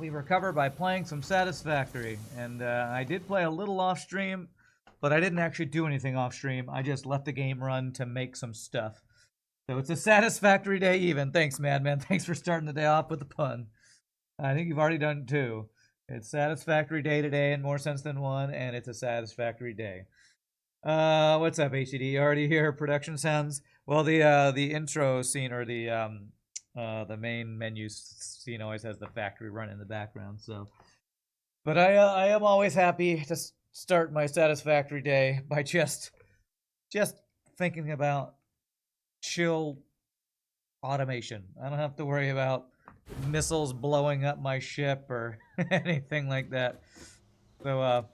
We recover by playing some Satisfactory, and I did play a little off stream, but I didn't actually do anything off stream. I just let the game run to make some stuff. So it's a Satisfactory day even. Thanks, Madman. Thanks for starting the day off with the pun. I think you've already done two. It's Satisfactory day today in more sense than one, and it's a Satisfactory day. What's up, HDD? You already hear production sounds? Well, the intro scene or the main menu scene always has the factory run in the background. So, but I am always happy to start my Satisfactory day by just thinking about chill automation. I don't have to worry about missiles blowing up my ship or anything like that. So,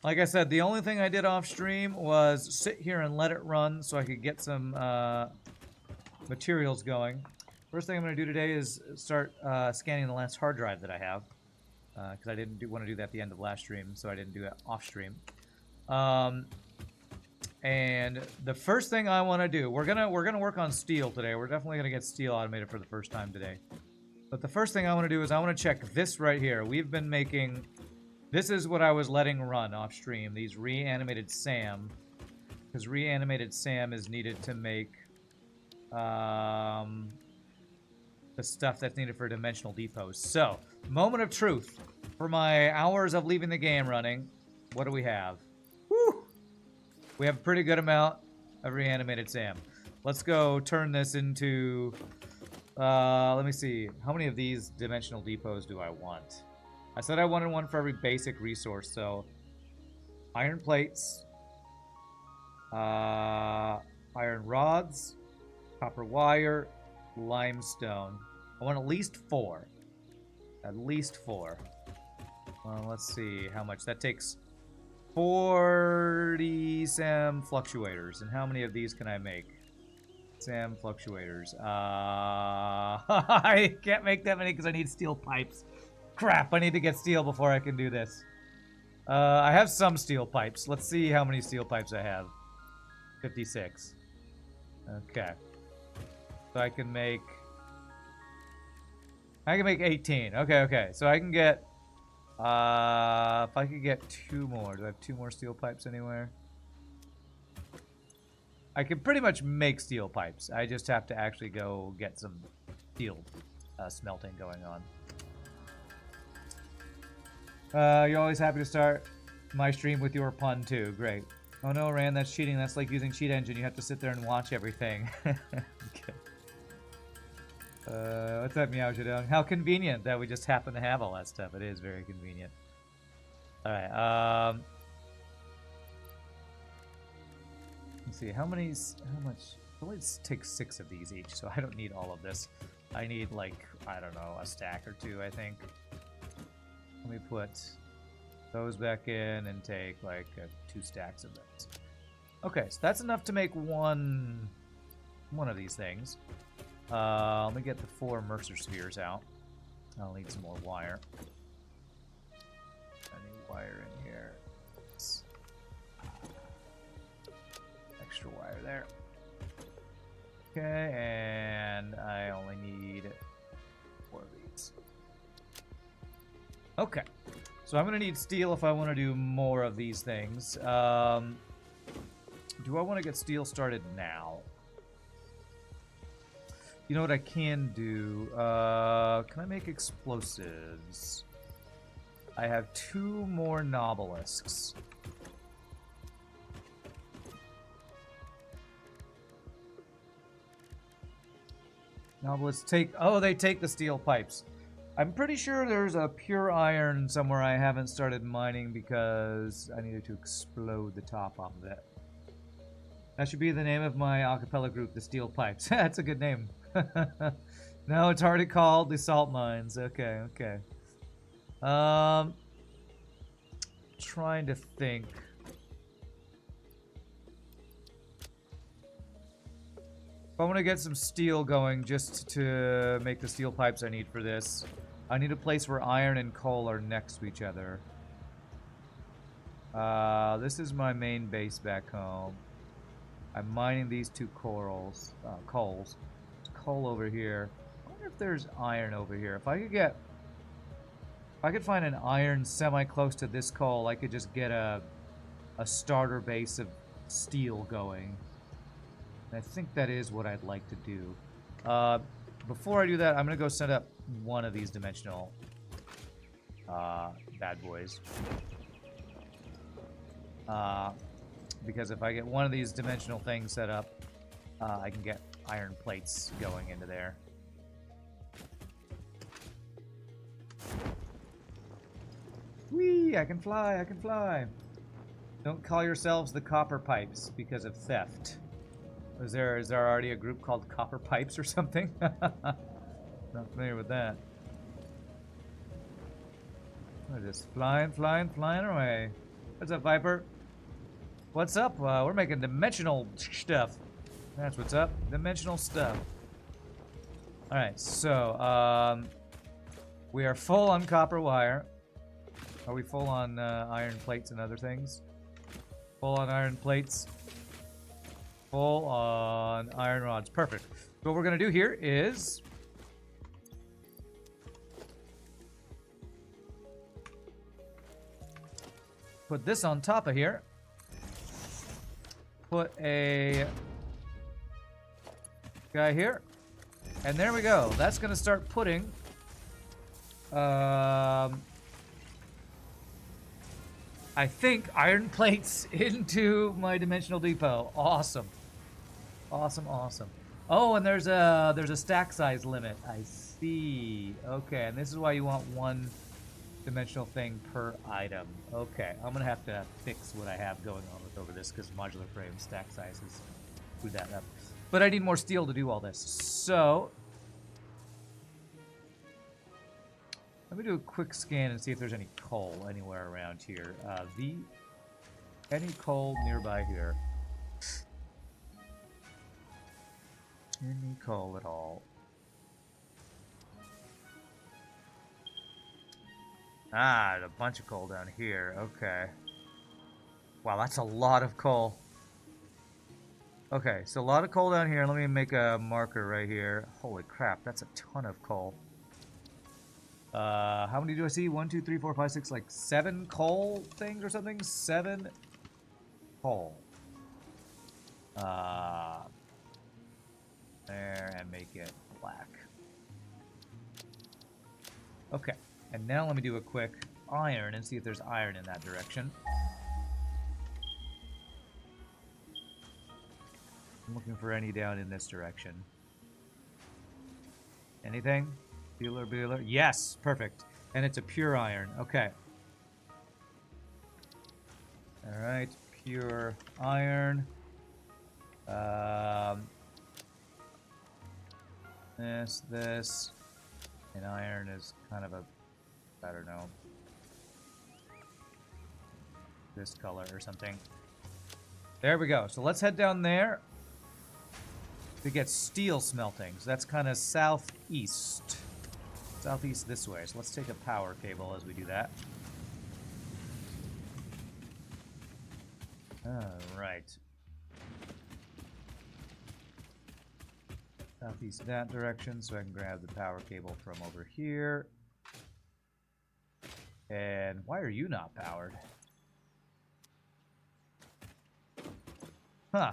like I said, the only thing I did off stream was sit here and let it run so I could get some materials going. First thing I'm going to do today is start scanning the last hard drive that I have, because I didn't want to do that at the end of last stream, so I didn't do it off stream. And the first thing I want to do, we're gonna work on steel today. We're definitely gonna get steel automated for the first time today. But the first thing I want to do is I want to check this right here. We've been making. This is what I was letting run off stream. These reanimated SAM, because reanimated SAM is needed to make the stuff that's needed for dimensional depots. So, moment of truth. For my hours of leaving the game running, what do we have? Woo! We have a pretty good amount of reanimated SAM. Let's go turn this into... let me see. How many of these dimensional depots do I want? I said I wanted one for every basic resource, so... Iron plates. Iron rods. Copper wire. Limestone. I want at least 4. At least 4. Well, let's see how much. That takes 40 SAM fluctuators. And how many of these can I make? SAM fluctuators. I can't make that many because I need steel pipes. Crap, I need to get steel before I can do this. I have some steel pipes. Let's see how many steel pipes I have. 56. Okay. So I can make 18. Okay. So I can get if I could get 2 more. Do I have 2 more steel pipes anywhere? I can pretty much make steel pipes. I just have to actually go get some steel smelting going on. You're always happy to start my stream with your pun too. Great. Oh no, Rand, that's cheating. That's like using cheat engine. You have to sit there and watch everything. Okay. What's up, Meow Zhedong? How convenient that we just happen to have all that stuff. It is very convenient. Alright, let's see, how much? Let's take 6 of these each, so I don't need all of this. I need, like, I don't know, a stack or 2, I think. Let me put those back in and take, like, 2 stacks of those. Okay, so that's enough to make one of these things. Let me get the 4 Mercer spheres out. I'll need some more wire. I need wire in here. Extra wire there. Okay, and I only need 4 of these. Okay, so I'm gonna need steel if I want to do more of these things. Do I want to get steel started now? You know what I can do? Can I make explosives? I have 2 more Nobelisks. Nobelisks take... Oh, they take the steel pipes. I'm pretty sure there's a pure iron somewhere I haven't started mining because I needed to explode the top off of it. That should be the name of my acapella group, the Steel Pipes. That's a good name. No, it's already called the Salt Mines. Okay. Trying to think. If I want to get some steel going just to make the steel pipes I need for this, I need a place where iron and coal are next to each other. This is my main base back home. I'm mining these 2 coals. There's coal over here. I wonder if there's iron over here. If I could get If I could find an iron semi-close to this coal, I could just get a starter base of steel going. And I think that is what I'd like to do. Before I do that, I'm going to go set up one of these dimensional bad boys. Because if I get one of these dimensional things set up, I can get iron plates going into there. Whee! I can fly, I can fly. Don't call yourselves the Copper Pipes because of theft. Is there already a group called Copper Pipes or something? Not familiar with that. We're just flying, flying, flying away. What's up, Viper? What's up? We're making dimensional stuff. That's what's up. Dimensional stuff. Alright, so, we are full on copper wire. Are we full on iron plates and other things? Full on iron plates. Full on iron rods. Perfect. So what we're going to do here is... put this on top of here. Put a guy here. And there we go. That's going to start putting... I think iron plates into my dimensional depot. Awesome. Awesome, awesome. Oh, and there's a stack size limit. I see. Okay, and this is why you want one dimensional thing per item. Okay, I'm gonna have to fix what I have going on with over this because modular frame stack sizes screw that up. But I need more steel to do all this. So let me do a quick scan and see if there's any coal anywhere around here. Any coal nearby here? Any coal at all? Ah, there's a bunch of coal down here. Okay. Wow, that's a lot of coal. Okay, so a lot of coal down here. Let me make a marker right here. Holy crap, that's a ton of coal. How many do I see? 1, 2, 3, 4, 5, 6, like 7 coal things or something? 7 coal. There, and make it black. Okay, and now let me do a quick iron and see if there's iron in that direction. I'm looking for any down in this direction. Anything? Bueller. Yes, perfect. And it's a pure iron. Okay. Alright, pure iron. This. And iron is kind of a, I don't know, this color or something. There we go. So let's head down there to get steel smelting. So that's kind of southeast. Southeast this way. So let's take a power cable as we do that. Alright. Southeast that direction, so I can grab the power cable from over here. And why are you not powered? Huh.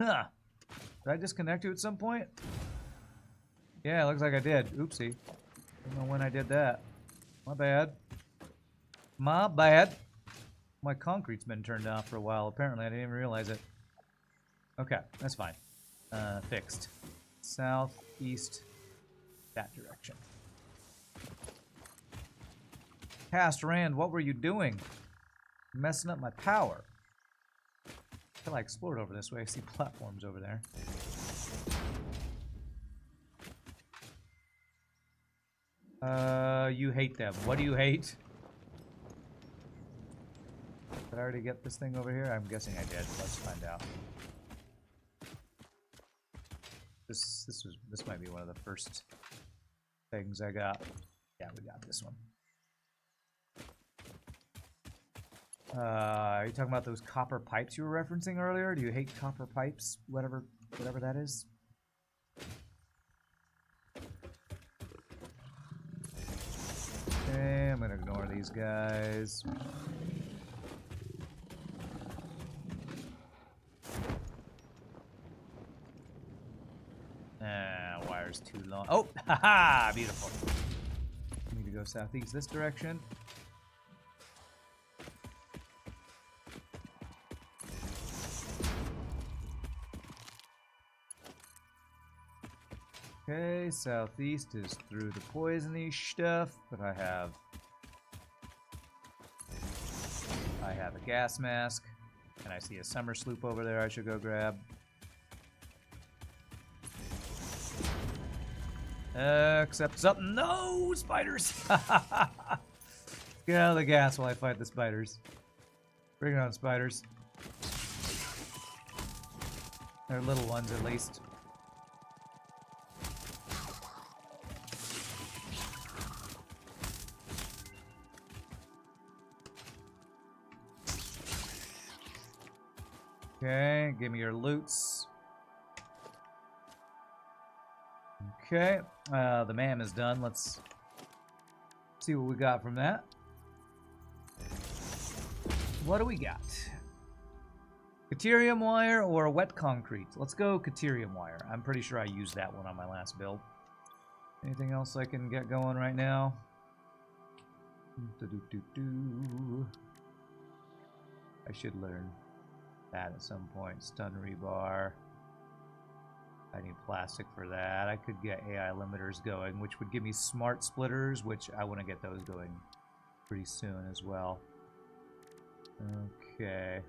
Huh. Did I disconnect you at some point? Yeah, it looks like I did. Oopsie. Don't know when I did that. My bad. My bad. My concrete's been turned off for a while. Apparently, I didn't even realize it. Okay, that's fine. Fixed. South, east, that direction. Cast Rand, what were you doing? Messing up my power. Until I explored over this way, I see platforms over there. You hate them. What do you hate? Did I already get this thing over here? I'm guessing I did. Let's find out. This might be one of the first things I got. Yeah, we got this one. Are you talking about those copper pipes you were referencing earlier? Do you hate copper pipes? Whatever that is? Okay, I'm gonna ignore these guys. Wire's too long. Oh, haha, beautiful. Need to go southeast this direction. Okay, southeast is through the poisony stuff, but I have a gas mask, and I see a summer sloop over there I should go grab. Except something. No, spiders! Get out of the gas while I fight the spiders. Bring it on, spiders. They're little ones, at least. Okay, give me your loots. Okay, the MAM is done. Let's see what we got from that. What do we got? Caterium wire or wet concrete? Let's go Caterium wire. I'm pretty sure I used that one on my last build. Anything else I can get going right now? I should learn that at some point. Stun rebar. I need plastic for that. I could get AI limiters going, which would give me smart splitters, which I want to get those going pretty soon as well. Okay.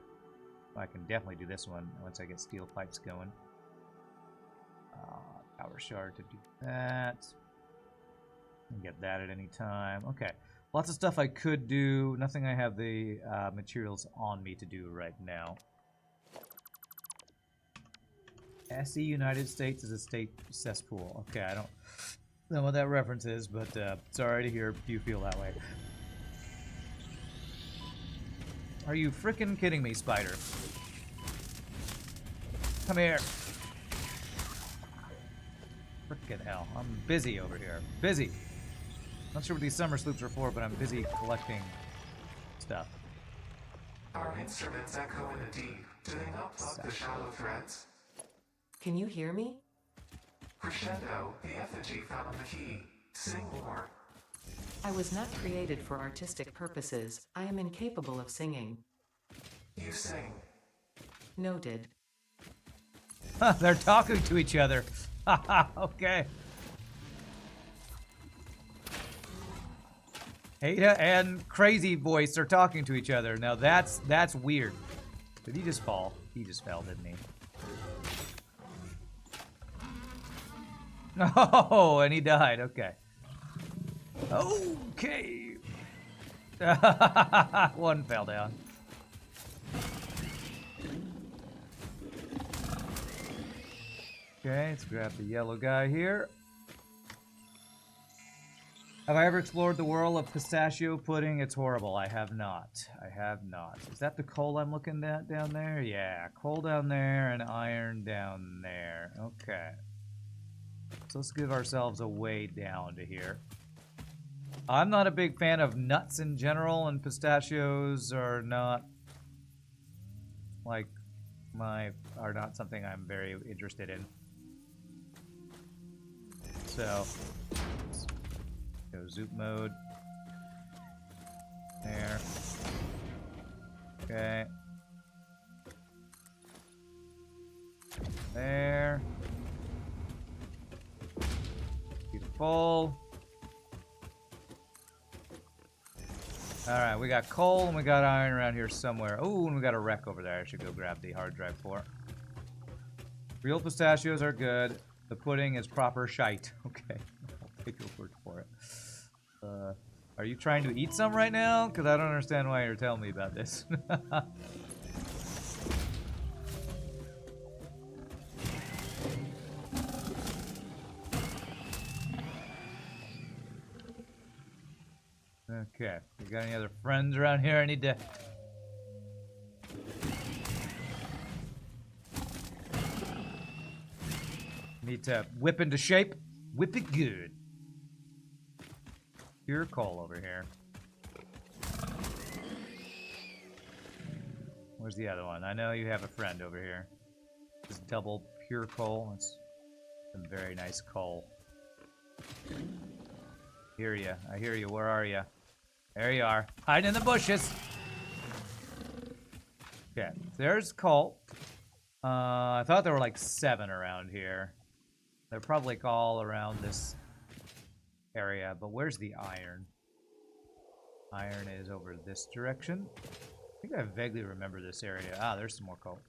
I can definitely do this one once I get steel pipes going. Power shard to do that. And get that at any time. Okay. Lots of stuff I could do. Nothing I have the materials on me to do right now. SE United States is a state cesspool. Okay, I don't know what that reference is, but sorry to hear you feel that way. Are you frickin' kidding me, spider? Come here. Frickin' hell. I'm busy over here. Busy. Not sure what these summer sloops are for, but I'm busy collecting stuff. Our instruments echo in the deep. Do they not plug the shallow threads? Can you hear me? Crescendo, the effigy found on the key. Sing more. I was not created for artistic purposes. I am incapable of singing. You sing. Noted. Huh, they're talking to each other. Okay. Ada and Crazy Voice are talking to each other. Now that's weird. Did he just fall? He just fell, didn't he? Oh, and he died. Okay. Okay. One fell down. Okay, let's grab the yellow guy here. Have I ever explored the world of pistachio pudding? It's horrible. I have not. I have not. Is that the coal I'm looking at down there? Yeah, coal down there and iron down there. Okay. So let's give ourselves a way down to here. I'm not a big fan of nuts in general, and pistachios are not are not something I'm very interested in. So let's go zoop mode. There. Okay. There. Beautiful. Alright, we got coal and we got iron around here somewhere. Oh, and we got a wreck over there I should go grab the hard drive for. Real pistachios are good. The pudding is proper shite. Okay, I'll take your word for it. Are you trying to eat some right now? Because I don't understand why you're telling me about this. Okay, you got any other friends around here? I need to whip into shape. Whip it good. pure coal over here. Where's the other one? I know you have a friend over here. This double pure coal. It's some very nice coal. Hear ya. I hear you. Where are you? There you are. Hiding in the bushes. Okay. There's coal. I thought there were like 7 around here. They're probably all around this area. But where's the iron? Iron is over this direction. I think I vaguely remember this area. Ah, there's some more coal.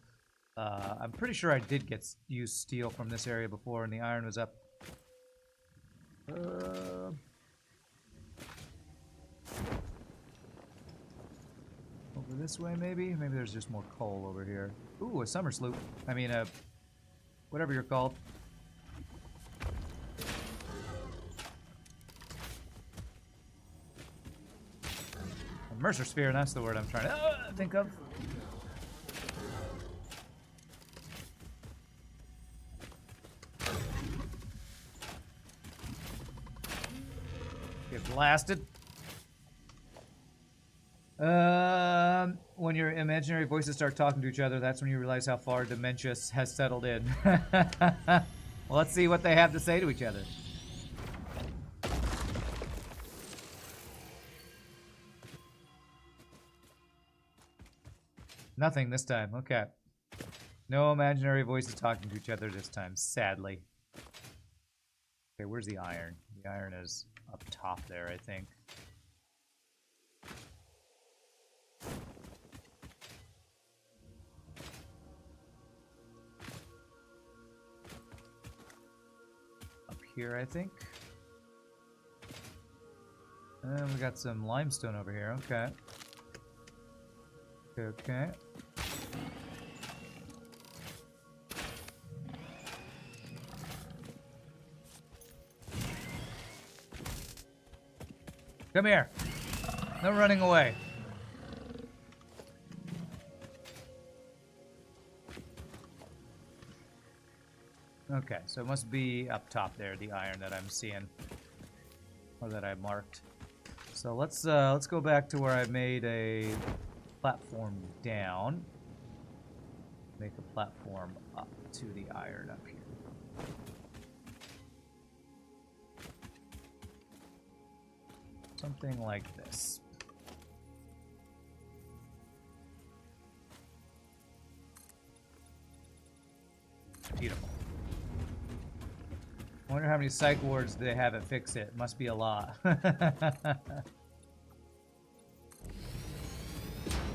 I'm pretty sure I did use steel from this area before, and the iron was up. Over this way, maybe? Maybe there's just more coal over here. Ooh, a summer sloop. I mean, whatever you're called. A Mercer Sphere, that's the word I'm trying to think of. Get blasted. When your imaginary voices start talking to each other, that's when you realize how far dementia has settled in. Well, let's see what they have to say to each other. Nothing this time. Okay. No imaginary voices talking to each other this time, sadly. Okay, where's the iron? The iron is up top there, I think. Up here, I think. And we got some limestone over here. Okay. Okay. Come here. No running away. Okay, so it must be up top there, the iron that I'm seeing, or that I marked. So let's go back to where I made a platform down. Make a platform up to the iron up here. Something like this. Beautiful. I wonder how many psych wards they have it fix it. Must be a lot.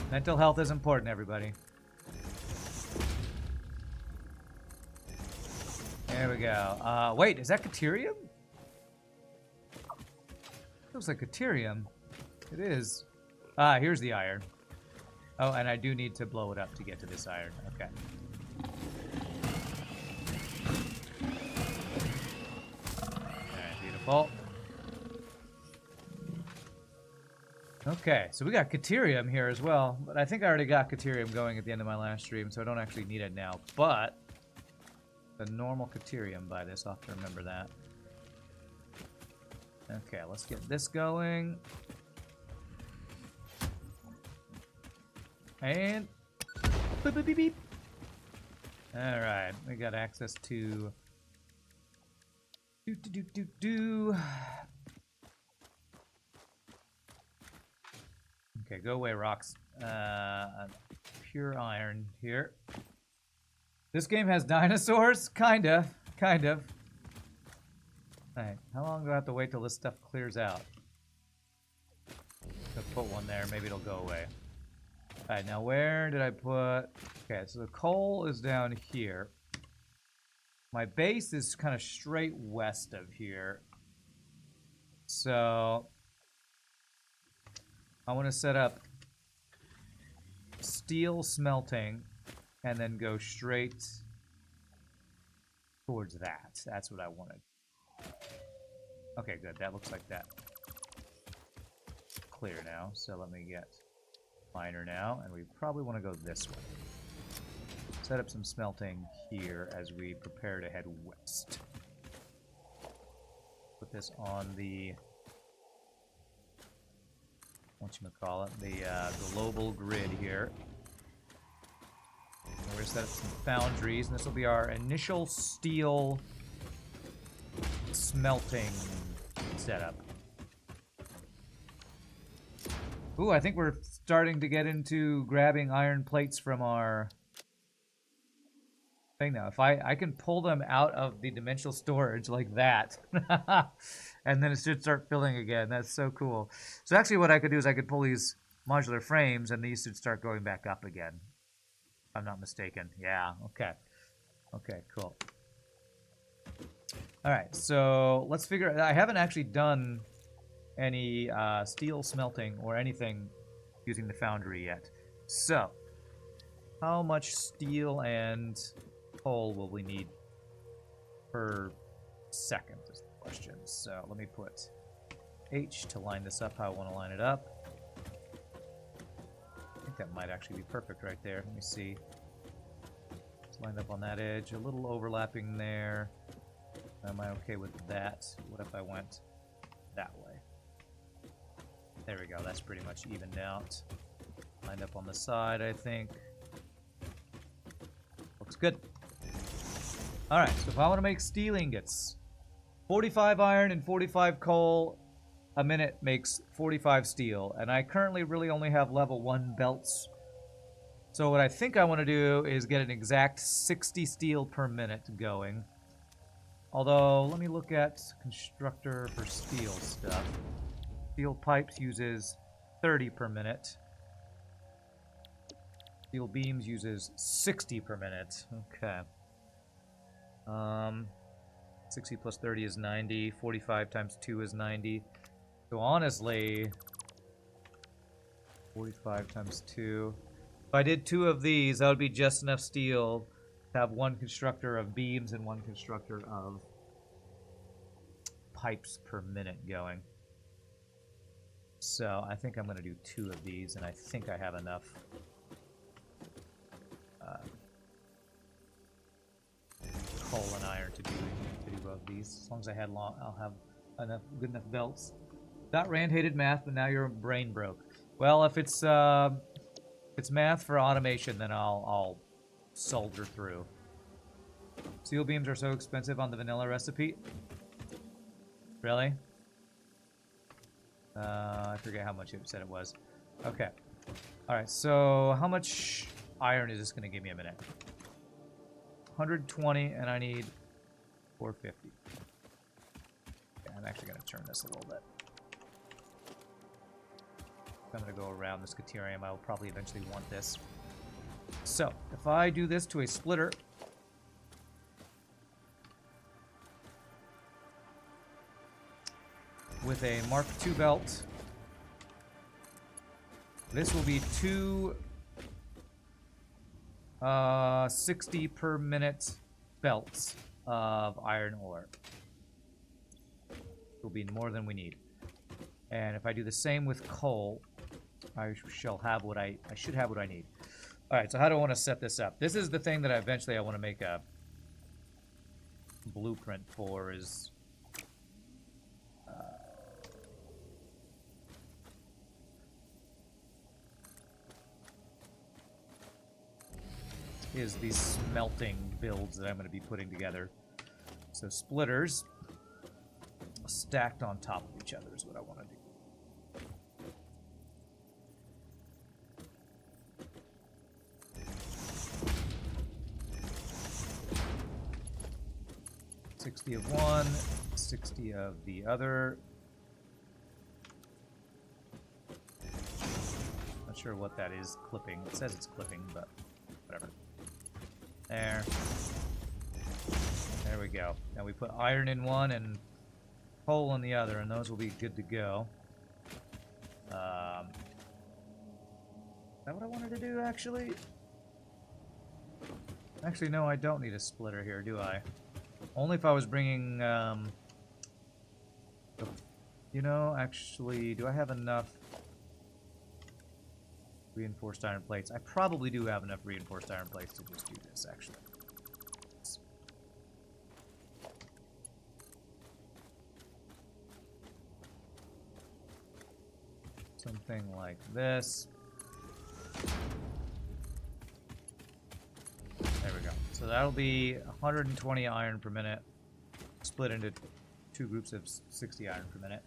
Mental health is important, everybody. There we go. Wait, is that Caterium? Looks like Caterium. It is. Ah, here's the iron. Oh, and I do need to blow it up to get to this iron. Okay. Alright, beautiful. Okay, so we got Caterium here as well, but I think I already got Caterium going at the end of my last stream, so I don't actually need it now. But the normal Caterium by this, I'll have to remember that. Okay, let's get this going. And beep, beep, beep, beep. All right, we got access to Okay, go away, rocks. Pure iron here. This game has dinosaurs? Kind of. Alright, how long do I have to wait till this stuff clears out? I'll put one there, maybe it'll go away. Alright, now where did I put... Okay, so the coal is down here. My base is kind of straight west of here. So... I want to set up steel smelting and then go straight towards that. That's what I wanted. Okay, good. That looks like that. Clear now. So let me get miner now, and we probably want to go this way. Set up some smelting here as we prepare to head west. Put this on the whatchamacallit, the global grid here. We're going to set up some foundries, and this will be our initial steel smelting setup. Ooh, I think we're starting to get into grabbing iron plates from our thing now. If I can pull them out of the dimensional storage like that, and then it should start filling again. That's so cool. So actually what I could do is I could pull these modular frames, and these should start going back up again. If I'm not mistaken. Yeah, okay. Okay, cool. All right, so let's figure. I haven't actually done any steel smelting or anything using the foundry yet. So, how much steel and coal will we need per second is the question. So let me put H to line this up how I want to line it up. I think that might actually be perfect right there. Let me see. It's lined up on that edge, a little overlapping there. Am I okay with that? What if I went that way? There we go, that's pretty much evened out. Lined up on the side, I think. Looks good. Alright, so if I want to make steel ingots, 45 iron and 45 coal a minute makes 45 steel, and I currently really only have level 1 belts. So what I think I want to do is get an exact 60 steel per minute going. Although, let me look at constructor for steel stuff. Steel pipes uses 30 per minute. Steel beams uses 60 per minute. Okay. 60 plus 30 is 90. 45 times 2 is 90. So honestly, 45 times 2. If I did 2 of these, that would be just enough steel to have 1 constructor of beams and 1 constructor of pipes per minute going. So I think I'm going to do 2 of these, and I think I have enough. Coal and iron to do both these. As long as I had I'll have enough good enough belts. That Rand hated math, but now your brain broke. Well, if it's math for automation, then I'll soldier through. Steel beams are so expensive on the vanilla recipe. Really? I forget how much it said it was. Okay. All right. So how much iron is this going to give me a minute? 120, and I need 450. Okay, I'm actually going to turn this a little bit. If I'm going to go around this Caterium, I will probably eventually want this. So, if I do this to a splitter, with a Mark II belt, this will be 2 60 per minute belts of iron ore. Will be more than we need. And if I do the same with coal, I shall have what I should have what I need. All right, so how do I want to set this up? This is the thing that eventually I want to make a blueprint for is these smelting builds that I'm going to be putting together. So splitters stacked on top of each other is what I want to do. 60 of one, 60 of the other. Not sure what that is clipping. It says it's clipping, but whatever. There. There we go. Now we put iron in one and coal in the other, and those will be good to go. Is that what I wanted to do, actually? Actually, no, I don't need a splitter here, do I? Only if I was bringing, you know, actually, do I have enough reinforced iron plates? I probably do have enough reinforced iron plates to just do this, actually. something like this. There we go. So that'll be 120 iron per minute, split into 2 groups of 60 iron per minute.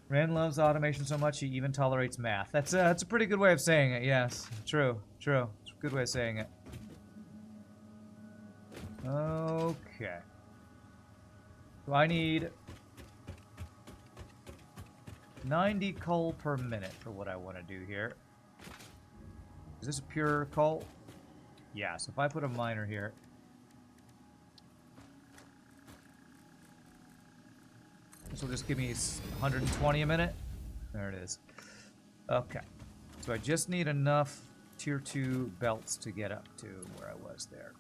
Rand loves automation so much he even tolerates math. That's a pretty good way of saying it. Yes, true. It's a good way of saying it. Okay. So I need 90 coal per minute for what I want to do here. Is this a pure coal? Yeah, so if I put a miner here. This will just give me 120 a minute. There it is. Okay. So I just need enough tier 2 belts to get up to where I was there.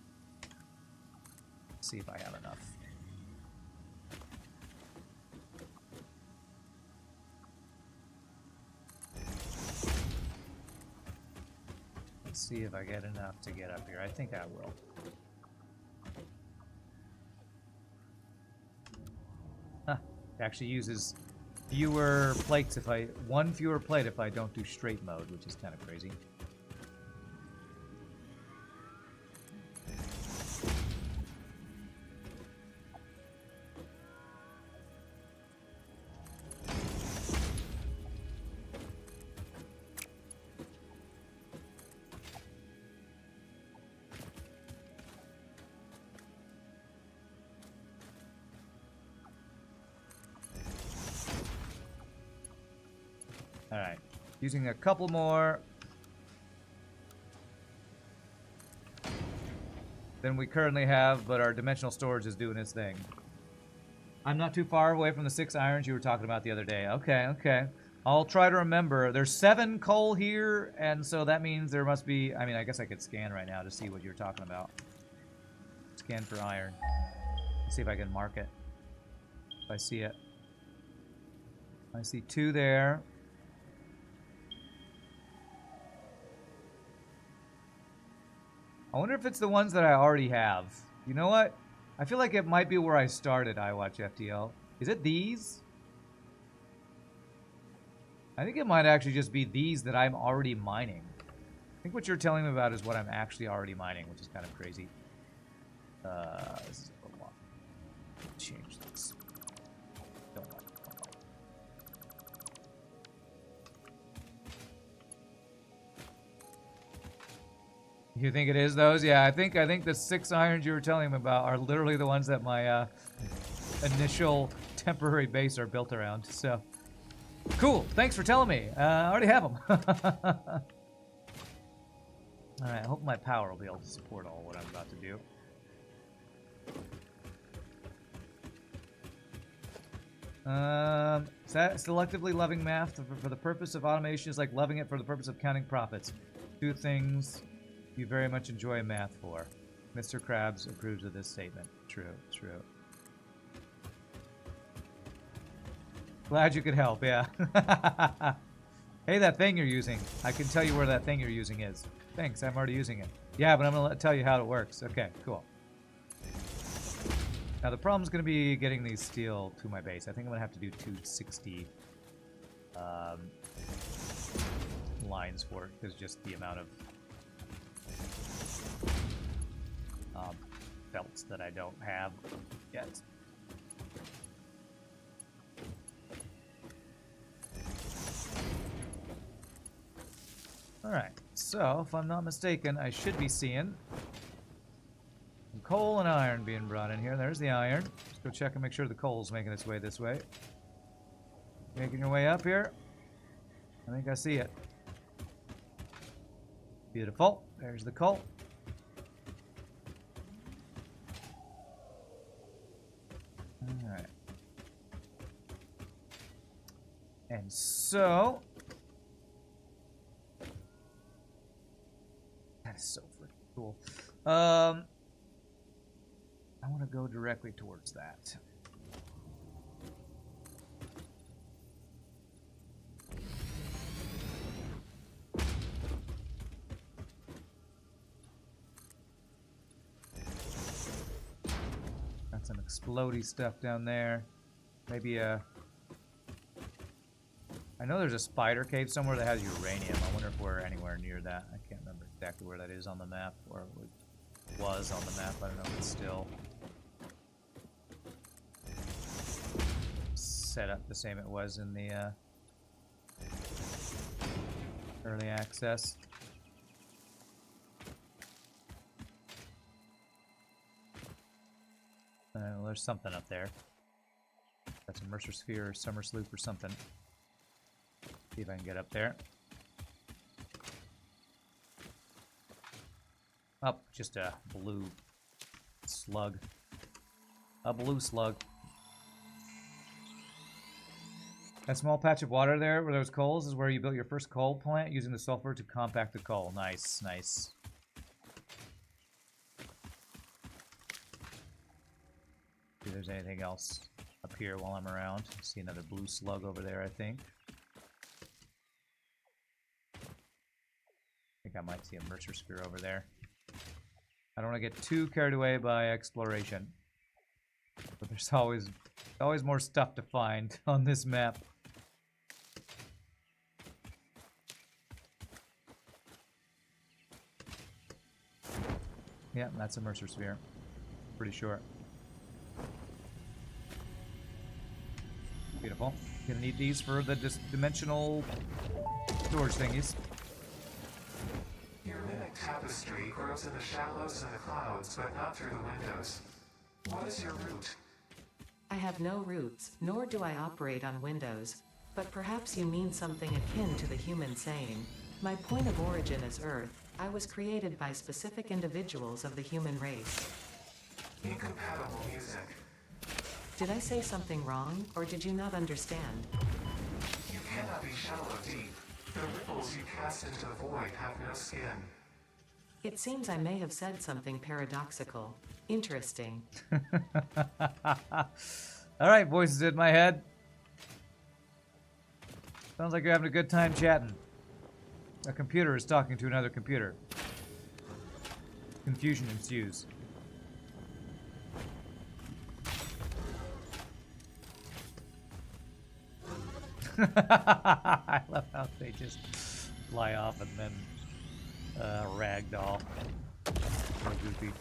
Let's see if I have enough. Let's see if I get enough to get up here. I think I will. Huh. It actually uses fewer plates if one fewer plate if I don't do straight mode, which is kind of crazy. Alright, using a couple more than we currently have, but our dimensional storage is doing its thing. I'm not too far away from the 6 irons you were talking about the other day. Okay. I'll try to remember. There's 7 coal here, and so that means there must be... I mean, I guess I could scan right now to see what you're talking about. Scan for iron. Let's see if I can mark it. If I see it. I see 2 there. I wonder if it's the ones that I already have. You know what? I feel like it might be where I started iWatch FTL. Is it these? I think it might actually just be these that I'm already mining. I think what you're telling me about is what I'm actually already mining, which is kind of crazy. This is a lot. Change this. Don't like it. You think it is those? Yeah, I think the 6 irons you were telling me about are literally the ones that my initial temporary base are built around. So, cool. Thanks for telling me. I already have them. All right. I hope my power will be able to support all what I'm about to do. Selectively loving math for the purpose of automation is like loving it for the purpose of counting profits. 2 things you very much enjoy math for. Mr. Krabs approves of this statement. True. Glad you could help, yeah. Hey, that thing you're using. I can tell you where that thing you're using is. Thanks, I'm already using it. Yeah, but I'm going to tell you how it works. Okay, cool. Now, the problem's going to be getting these steel to my base. I think I'm going to have to do 260 lines for it, because just the amount of belts that I don't have yet. Alright, so if I'm not mistaken, I should be seeing some coal and iron being brought in here. There's the iron. Let's go check and make sure the coal's making its way this way. Making your way up here. I think I see it. Beautiful. There's the coal. Alright. And so... that is so freaking cool. I want to go directly towards that. Got some explodey stuff down there. Maybe a I know there's a spider cave somewhere that has uranium. I wonder if we're anywhere near that. I can't remember exactly where that is on the map, or it was on the map. I don't know if it's still set up the same it was in the early access. Well, there's something up there. That's a Mercer Sphere or Summer Sloop or something. See if I can get up there. Up, just a blue slug. A blue slug. That small patch of water there where those coals is where you built your first coal plant using the sulfur to compact the coal. Nice, nice. See if there's anything else up here while I'm around. See another blue slug over there, I think. I think I might see a Mercer Sphere over there. I don't want to get too carried away by exploration. But there's always more stuff to find on this map. Yeah, that's a Mercer Sphere. Pretty sure. Beautiful. Gonna need these for the dimensional storage thingies. Your mimic tapestry grows in the shallows and the clouds, but not through the windows. What is your root? I have no roots, nor do I operate on Windows. But perhaps you mean something akin to the human saying, "My point of origin is Earth. I was created by specific individuals of the human race." Incompatible music. Did I say something wrong, or did you not understand? You cannot be shallow deep. The ripples you cast into the void have no skin. It seems I may have said something paradoxical. Interesting. Alright, voices in my head. Sounds like you're having a good time chatting. A computer is talking to another computer. Confusion ensues. I love how they just fly off and then ragdoll. So goofy.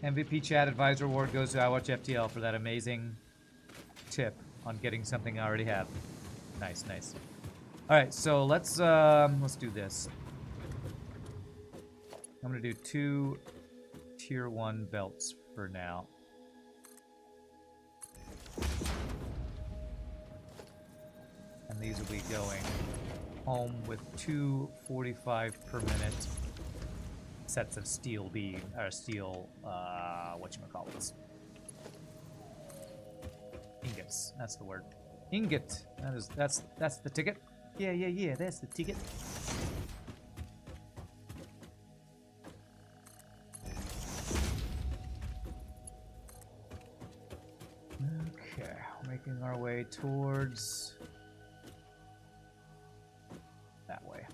MVP Chat Advisor Award goes to I Watch FTL for that amazing tip on getting something I already have. Nice, nice. All right, so let's do this. I'm gonna do 2 tier 1 belts for now. And these will be going home with 245 per minute sets of steel beam or steel whatchamacallits. Ingots, that's the word. Ingot. That's the ticket. Yeah, that's the ticket. Okay, making our way towards that way.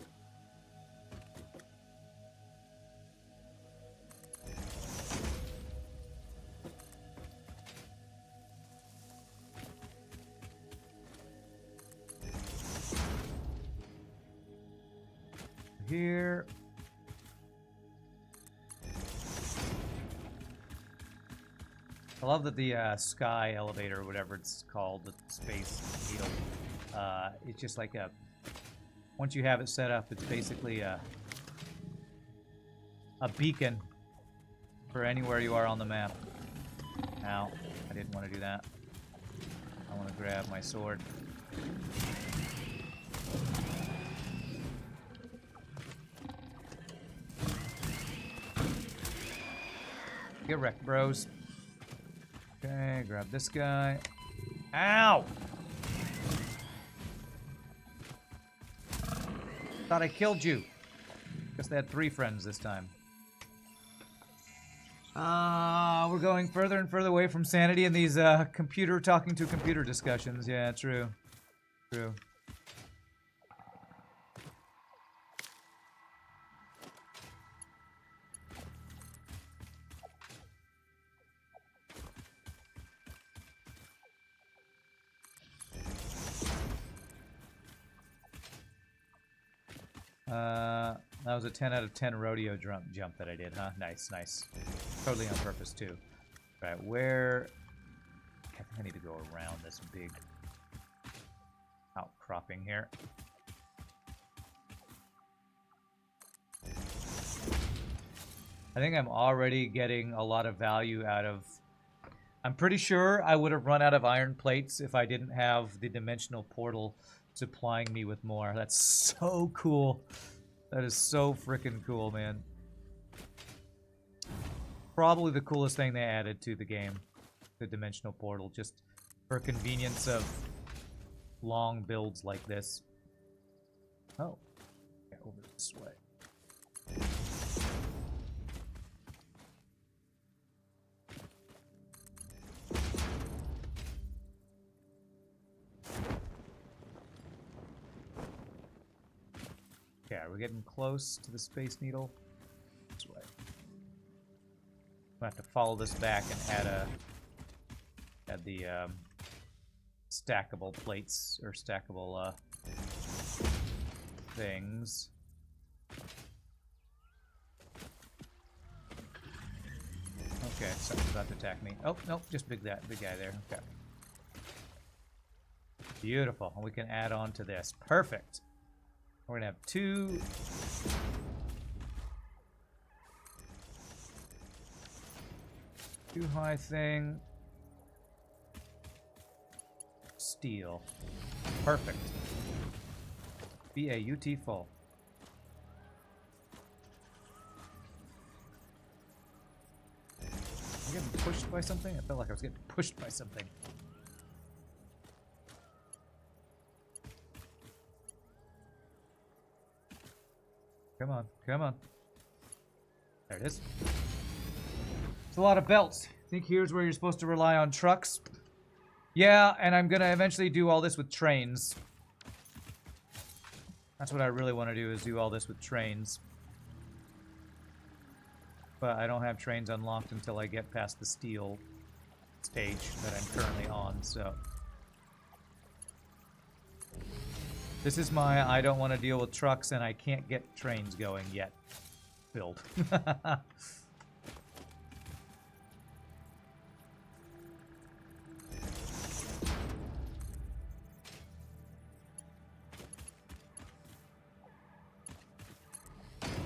Here. I love that the sky elevator, or whatever it's called, the space needle, it's just like a, once you have it set up, it's basically a beacon for anywhere you are on the map. Ow, I didn't want to do that. I want to grab my sword. Get wrecked, bros. Okay, grab this guy. Ow! Thought I killed you. Guess they had 3 friends this time. We're going further and further away from sanity in these computer talking to computer discussions. Yeah, true. True. That was a 10 out of 10 rodeo jump that I did, huh? Nice, nice. Totally on purpose, too. Right, where... I think I need to go around this big outcropping here. I think I'm already getting a lot of value out of... I'm pretty sure I would have run out of iron plates if I didn't have the dimensional portal supplying me with more. That's so cool. That is so freaking cool, man. Probably the coolest thing they added to the game. The dimensional portal, just for convenience of long builds like this. Oh. Yeah, over this way. Okay, we're getting close to the Space Needle. This way. I'm gonna have to follow this back and add the stackable plates or stackable things. Okay, something's about to attack me. Oh, nope, just big guy there. Okay. Beautiful. And we can add on to this. Perfect. We're gonna have two high thing. Steel. Perfect. BAUT full. Am I getting pushed by something? I felt like I was getting pushed by something. Come on, come on. There it is. It's a lot of belts. I think here's where you're supposed to rely on trucks. Yeah, and I'm gonna eventually do all this with trains. That's what I really want to do, is do all this with trains. But I don't have trains unlocked until I get past the steel stage that I'm currently on, so... This is my I don't want to deal with trucks and I can't get trains going yet build.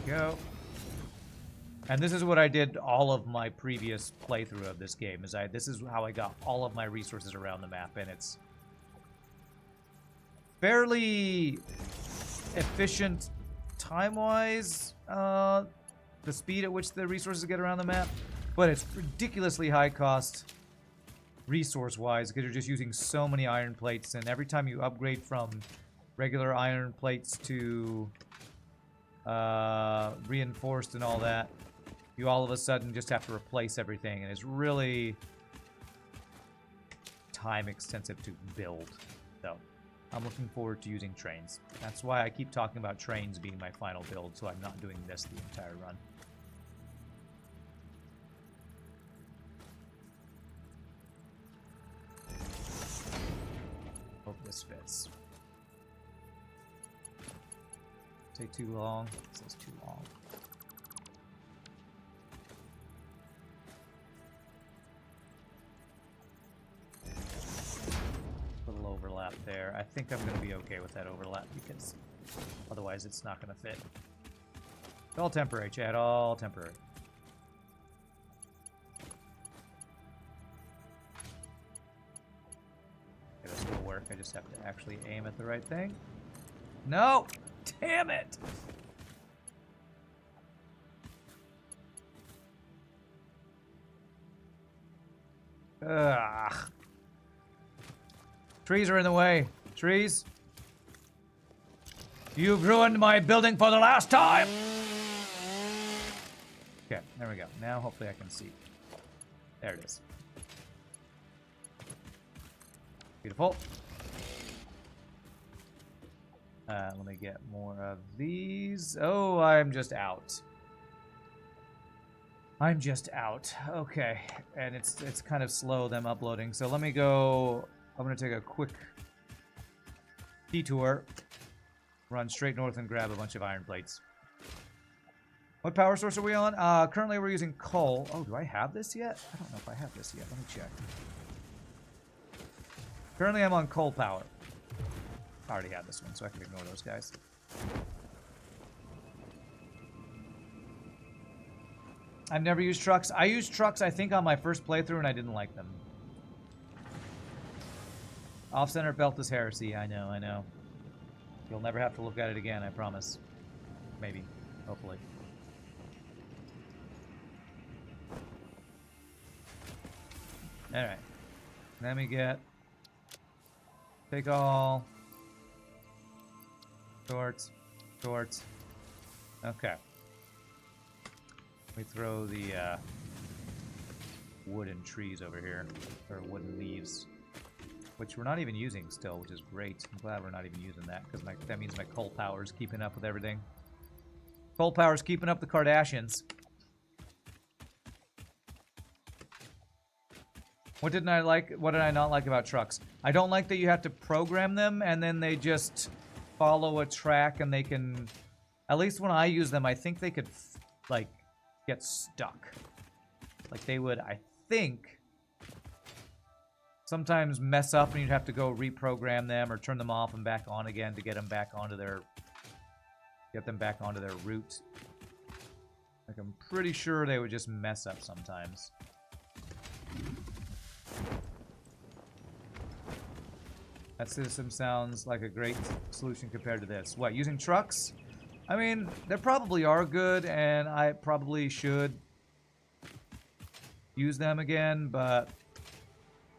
Go. And this is what I did all of my previous playthrough of this game. This is how I got all of my resources around the map, and it's fairly efficient time-wise, the speed at which the resources get around the map, but it's ridiculously high cost resource-wise because you're just using so many iron plates, and every time you upgrade from regular iron plates to reinforced and all that, you all of a sudden just have to replace everything, and it's really time-extensive to build, so... I'm looking forward to using trains. That's why I keep talking about trains being my final build, so I'm not doing this the entire run. Hope this fits. Take too long? It says too long. Overlap there. I think I'm going to be okay with that overlap because otherwise it's not going to fit. It's all temporary, Chad. All temporary. Okay, this will work. I just have to actually aim at the right thing. No! Damn it! Ugh. Trees are in the way. Trees. You've ruined my building for the last time! Okay, there we go. Now hopefully I can see. There it is. Beautiful. Let me get more of these. Oh, I'm just out. I'm just out. Okay. And it's kind of slow, them uploading. So let me go... I'm going to take a quick detour Run straight north and grab a bunch of iron plates. What power source are we on? Currently we're using coal. Oh, do I have this yet? I don't know if I have this yet. Let me check. Currently I'm on coal power. I already had this one, so I can ignore those guys. I've never used trucks. I used trucks, I think, on my first playthrough, and I didn't like them. Off-center belt is heresy. I know, I know. You'll never have to look at it again, I promise. Maybe. Hopefully. Alright. Let me get... Take all... Shorts. Shorts. Okay. We throw the wooden trees over here, or wooden leaves, which we're not even using still, which is great. I'm glad we're not even using that, because that means my coal power is keeping up with everything. Coal power is keeping up the Kardashians. What did I not like about trucks? I don't like that you have to program them, and then they just follow a track, and they can... At least when I use them, I think they could, like... get stuck. Like they would, I think, sometimes mess up and you'd have to go reprogram them or turn them off and back on again to get them back onto their route. Like I'm pretty sure they would just mess up sometimes. That system sounds like a great solution compared to this. What, using trucks? I mean, they probably are good, and I probably should use them again, but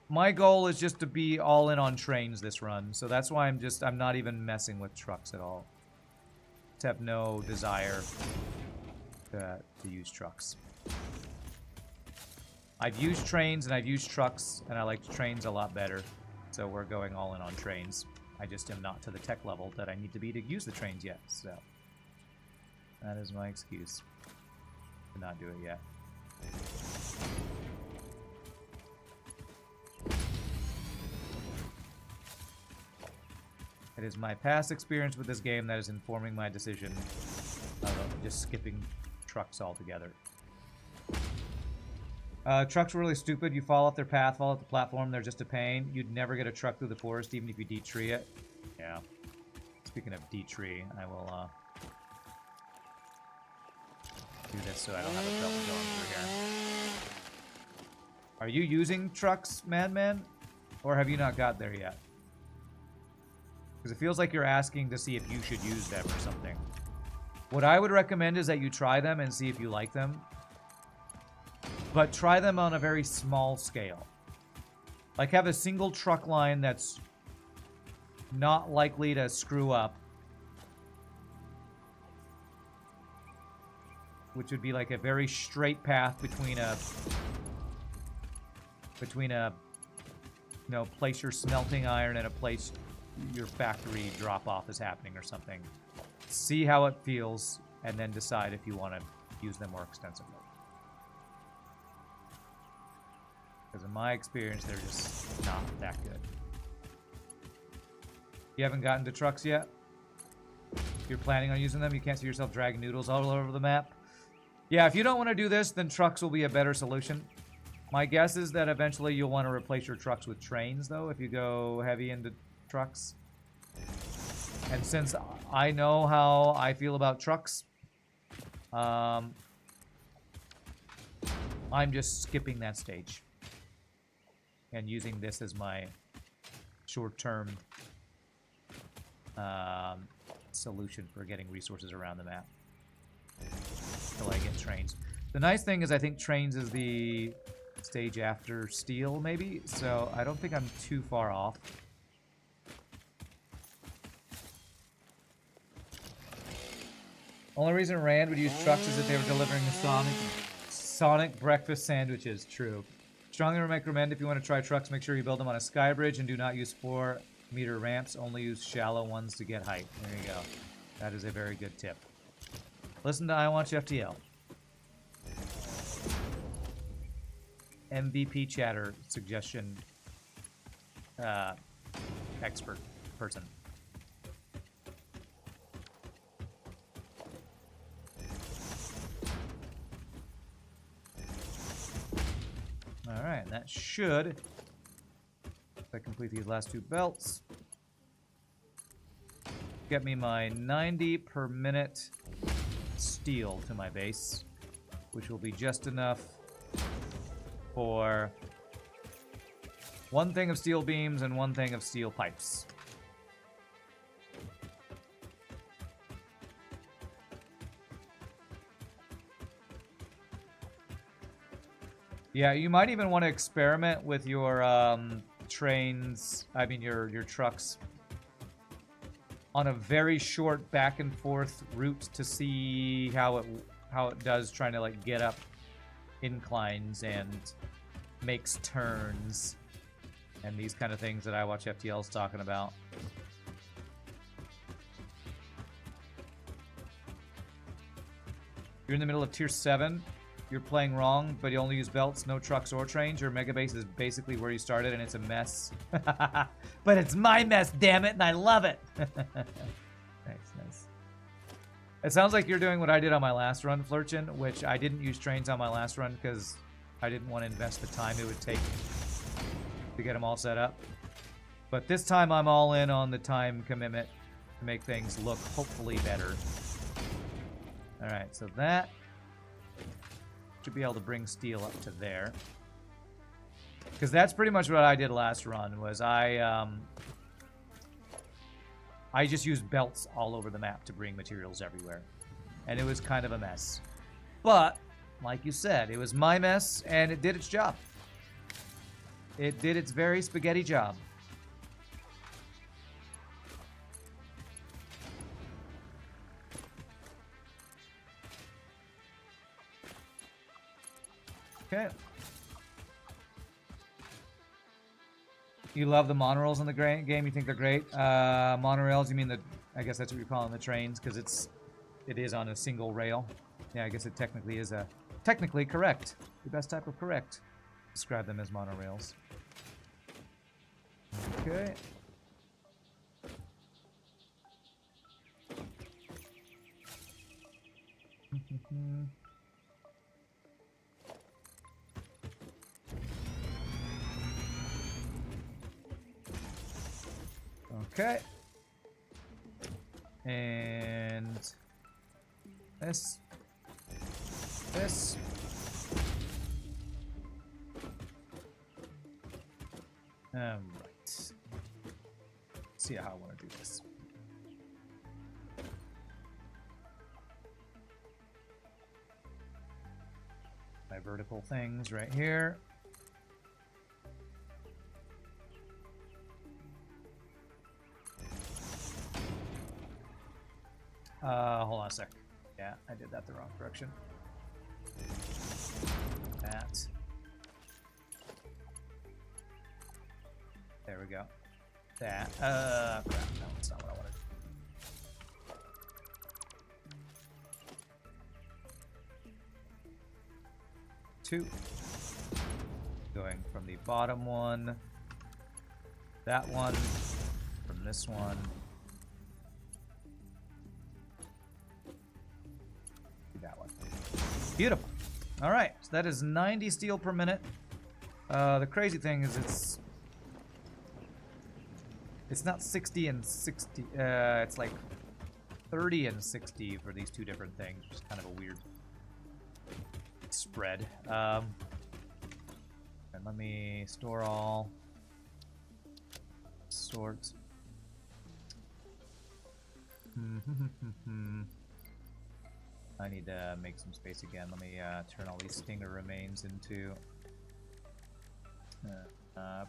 my goal is just to be all in on trains this run, so that's why I'm not even messing with trucks at all. Just have no desire to use trucks. I've used trains and I've used trucks, and I like trains a lot better, so we're going all in on trains. I just am not to the tech level that I need to be to use the trains yet, so... That is my excuse to not do it yet. It is my past experience with this game that is informing my decision of just skipping trucks altogether. Trucks are really stupid. You fall off their path, fall off the platform, they're just a pain. You'd never get a truck through the forest even if you de-tree it. Yeah. Speaking of de-tree, I will do this so I don't have a belt going through here. Are you using trucks, Madman? Or have you not got there yet? Because it feels like you're asking to see if you should use them or something. What I would recommend is that you try them and see if you like them. But try them on a very small scale. Like have a single truck line that's not likely to screw up. Which would be like a very straight path between a you know, place your smelting iron and a place your factory drop-off is happening or something. See how it feels, and then decide if you want to use them more extensively. Because in my experience, they're just not that good. You haven't gotten to trucks yet? You're planning on using them? You can't see yourself dragging noodles all over the map? Yeah, if you don't want to do this, then trucks will be a better solution. My guess is that eventually you'll want to replace your trucks with trains, though, if you go heavy into trucks. And since I know how I feel about trucks, I'm just skipping that stage. And using this as my short-term solution for getting resources around the map. Until I get trains. The nice thing is I think trains is the stage after steel, maybe? So I don't think I'm too far off. Only reason Rand would use trucks is if they were delivering the Sonic breakfast sandwiches. True. Strongly recommend if you want to try trucks, make sure you build them on a sky bridge and do not use 4-meter ramps. Only use shallow ones to get height. There you go. That is a very good tip. Listen to I Want You FTL. MVP chatter suggestion expert person. Alright, that should, if I complete these last 2 belts, get me my 90 per minute steel to my base, which will be just enough for 1 thing of steel beams and 1 thing of steel pipes. Yeah, you might even want to experiment with your trains, I mean your trucks, on a very short back and forth route to see how it does trying to like get up inclines and makes turns and these kind of things that I watch FTLs talking about. You're in the middle of tier 7. You're playing wrong, but you only use belts, no trucks or trains. Your mega base is basically where you started, and it's a mess. But it's my mess, damn it, and I love it. Nice. It sounds like you're doing what I did on my last run, Flurchin, which I didn't use trains on my last run because I didn't want to invest the time it would take to get them all set up. But this time I'm all in on the time commitment to make things look hopefully better. Alright, so that should be able to bring steel up to there. Because that's pretty much what I did last run, was I just used belts all over the map to bring materials everywhere. And it was kind of a mess. But, like you said, it was my mess, and it did its job. It did its very spaghetti job. Okay. You love the monorails in the game? You think they're great? Monorails, you mean the... I guess that's what you're calling the trains, because it is on a single rail. Yeah, I guess it technically is a... Technically correct. The best type of correct. Describe them as monorails. Okay. Okay. And this. Right. See how I want to do this. My vertical things right here. Hold on a sec. Yeah, I did that the wrong direction. That. There we go. That. Crap. No, that's not what I wanted. Two. Going from the bottom one. That one. From this one. That one. Beautiful. All right, so that is 90 steel per minute. The crazy thing is it's not 60 and 60. It's like 30 and 60 for these two different things, which is kind of a weird spread. And let me store all. Sort. I need to make some space again. Let me turn all these stinger remains into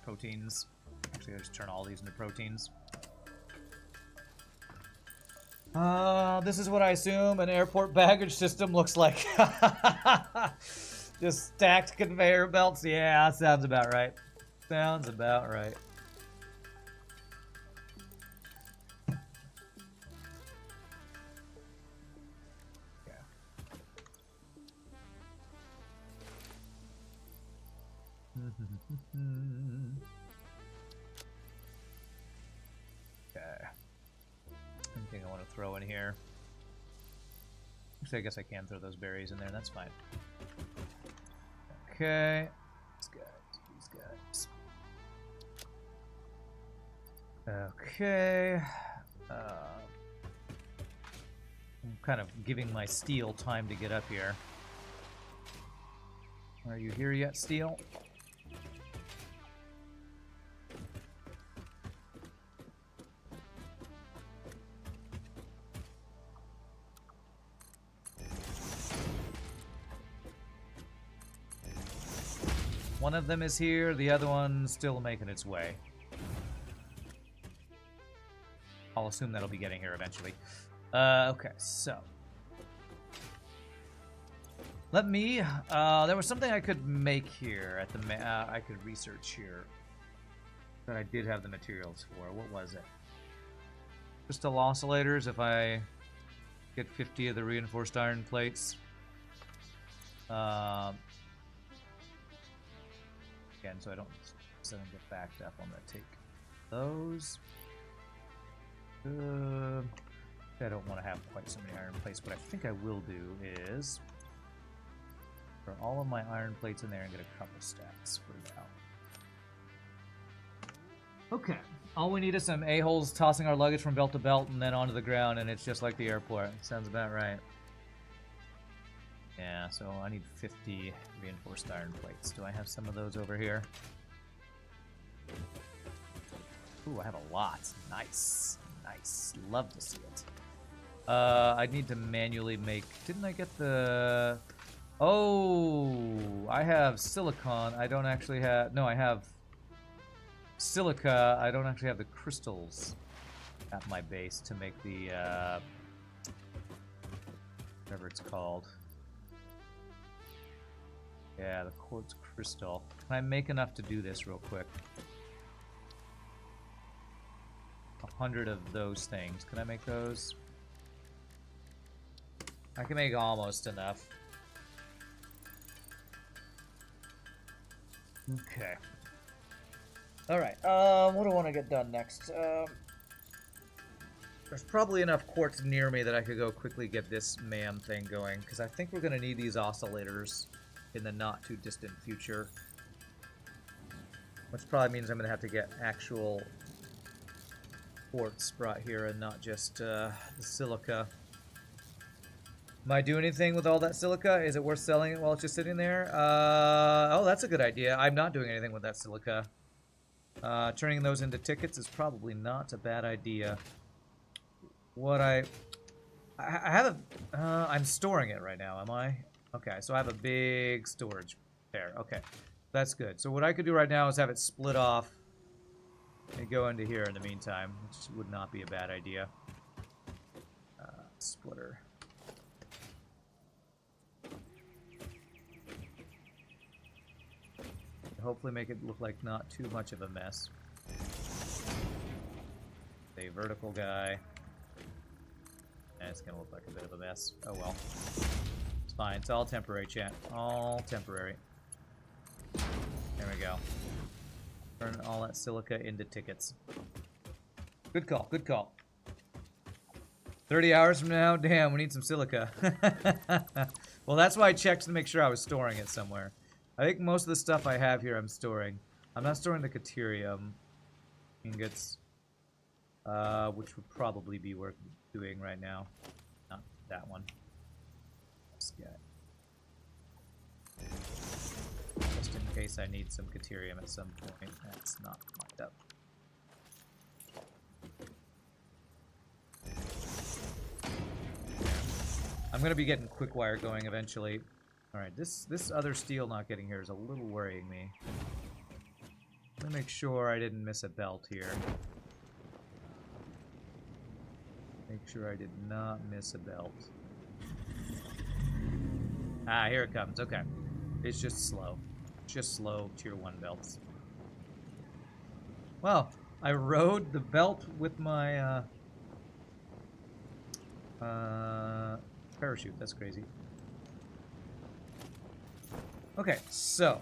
proteins. Actually, I'll just turn all these into proteins. This is what I assume an airport baggage system looks like. Just stacked conveyor belts. Yeah, that sounds about right. Sounds about right. Okay. Anything I want to throw in here? Actually, I guess I can throw those berries in there. That's fine. Okay. Let's go. Okay. I'm kind of giving my steel time to get up here. Are you here yet, steel? One of them is here, the other one's still making its way. I'll assume that'll be getting here eventually. Okay, so. Let me, there was something I could make here at the, I could research here. That I did have the materials for. What was it? Crystal oscillators, if I get 50 of the reinforced iron plates. Again, so I don't get backed up. I'm gonna take those. I don't want to have quite so many iron plates. What I think I will do is throw all of my iron plates in there and get a couple stacks for now. Okay. All we need is some a-holes tossing our luggage from belt to belt and then onto the ground, and it's just like the airport. Sounds about right. Yeah, so I need 50 reinforced iron plates. Do I have some of those over here? Ooh, I have a lot. Nice. Nice. Love to see it. I need to manually make... Didn't I get the... Oh, I have silicon. I don't actually have... No, I have silica. I don't actually have the crystals at my base to make the... whatever it's called. Yeah, the quartz crystal. Can I make enough to do this real quick? 100 of those things. Can I make those? I can make almost enough. Okay. Alright, what do I want to get done next? There's probably enough quartz near me that I could go quickly get this MAM thing going, because I think we're going to need these oscillators in the not-too-distant future. Which probably means I'm going to have to get actual quartz brought here and not just the silica. Am I doing anything with all that silica? Is it worth selling it while it's just sitting there? Oh, that's a good idea. I'm not doing anything with that silica. Turning those into tickets is probably not a bad idea. What I have a... I'm storing it right now, am I? Okay, so I have a big storage there. Okay, that's good. So what I could do right now is have it split off and go into here in the meantime, which would not be a bad idea. Splitter. Hopefully make it look like not too much of a mess. A vertical guy. And it's gonna look like a bit of a mess. Oh well. It's fine. It's all temporary, chat. All temporary. There we go. Turn all that silica into tickets. Good call. Good call. 30 hours from now? Damn, we need some silica. Well, that's why I checked to make sure I was storing it somewhere. I think most of the stuff I have here I'm storing. I'm not storing the Caterium ingots, which would probably be worth doing right now. Not that one. This guy. Just in case I need some Caterium at some point. That's not locked up. I'm going to be getting quick wire going eventually. Alright, this other steel not getting here is a little worrying me. Let me make sure I didn't miss a belt here. Make sure I did not miss a belt. Ah, here it comes. Okay. It's just slow. Just slow tier 1 belts. Well, I rode the belt with my parachute. That's crazy. Okay, so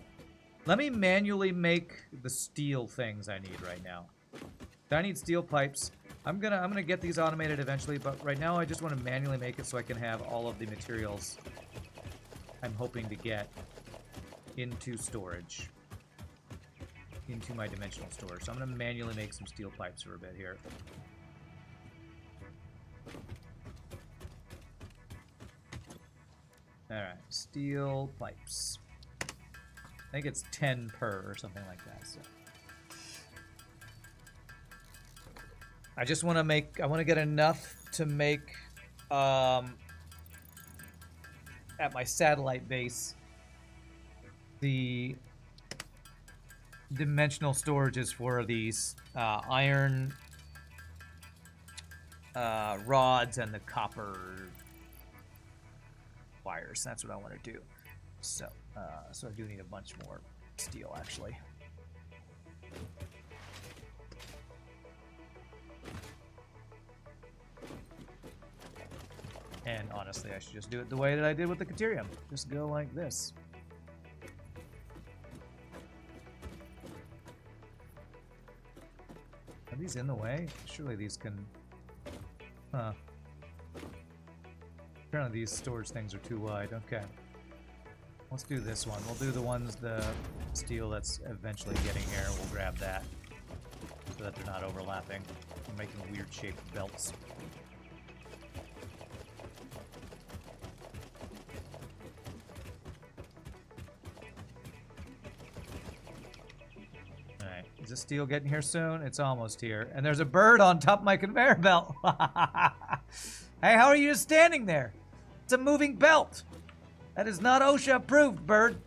let me manually make the steel things I need right now. I need steel pipes. I'm gonna get these automated eventually, but right now I just want to manually make it so I can have all of the materials I'm hoping to get into storage. into my dimensional storage. So I'm going to manually make some steel pipes for a bit here. Alright, steel pipes. I think it's 10 per or something like that. So I just want to make, I want to get enough to make, at my satellite base, the dimensional storages for these iron rods and the copper wires. That's what I want to do. So, so I do need a bunch more steel, actually. And honestly, I should just do it the way that I did with the Caterium. Just go like this. Are these in the way? Surely these can... Huh. Apparently these storage things are too wide. Okay. Let's do this one. We'll do the ones, the steel that's eventually getting here. We'll grab that so that they're not overlapping. I'm making weird shaped belts. Alright, is the steel getting here soon? It's almost here. And there's a bird on top of my conveyor belt. Hey, how are you just standing there? It's a moving belt. That is not OSHA approved, bird.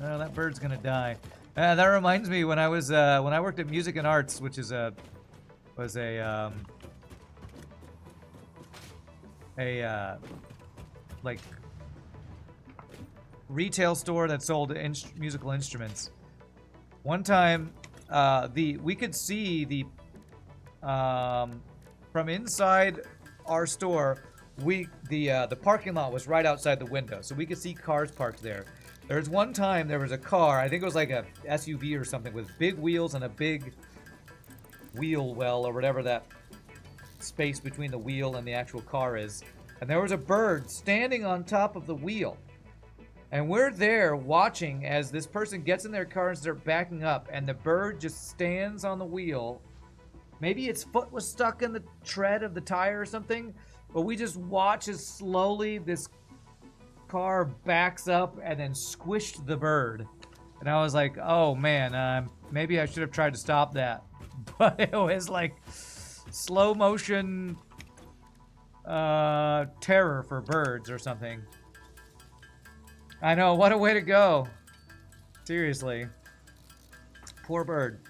Oh, that bird's gonna die. That reminds me when I was when I worked at Music and Arts, which is was a like retail store that sold musical instruments. One time, we could see the from inside our store. The parking lot was right outside the window, so we could see cars parked there. There was one time there was a car, I think it was like a SUV or something, with big wheels and a big wheel well, or whatever that space between the wheel and the actual car is. And there was a bird standing on top of the wheel. And we're there watching as this person gets in their car and starts backing up, and the bird just stands on the wheel. Maybe its foot was stuck in the tread of the tire or something. But we just watch as slowly this car backs up and then squished the bird. And I was like, oh man, maybe I should have tried to stop that. But it was like slow motion terror for birds or something. I know, what a way to go. Seriously. Poor bird.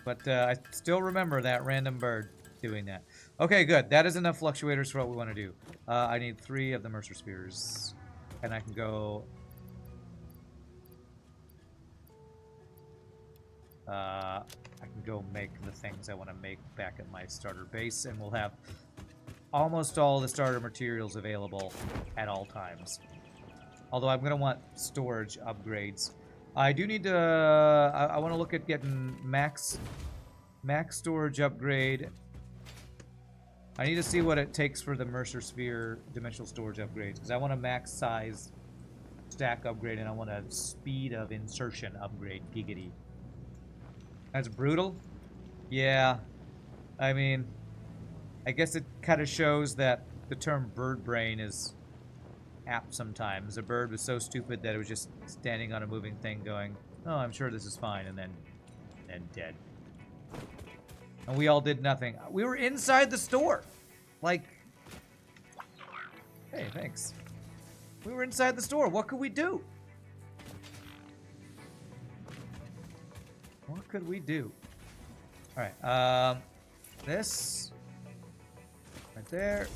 But I still remember that random bird doing that. Okay, good. That is enough fluctuators for what we want to do. I need 3 of the Mercer Spheres. And I can go... I can go make the things I want to make back at my starter base, and we'll have almost all the starter materials available at all times. Although I'm going to want storage upgrades. I do need to... I want to look at getting max storage upgrade. I need to see what it takes for the Mercer Sphere dimensional storage upgrades, because I want a max size stack upgrade and I want a speed of insertion upgrade. Giggity. That's brutal? Yeah. I mean, I guess it kind of shows that the term bird brain is apt sometimes. A bird was so stupid that it was just standing on a moving thing going, oh, I'm sure this is fine, and then dead. And we all did nothing. We were inside the store. Like, hey, thanks. We were inside the store. What could we do? What could we do? All right. This right there.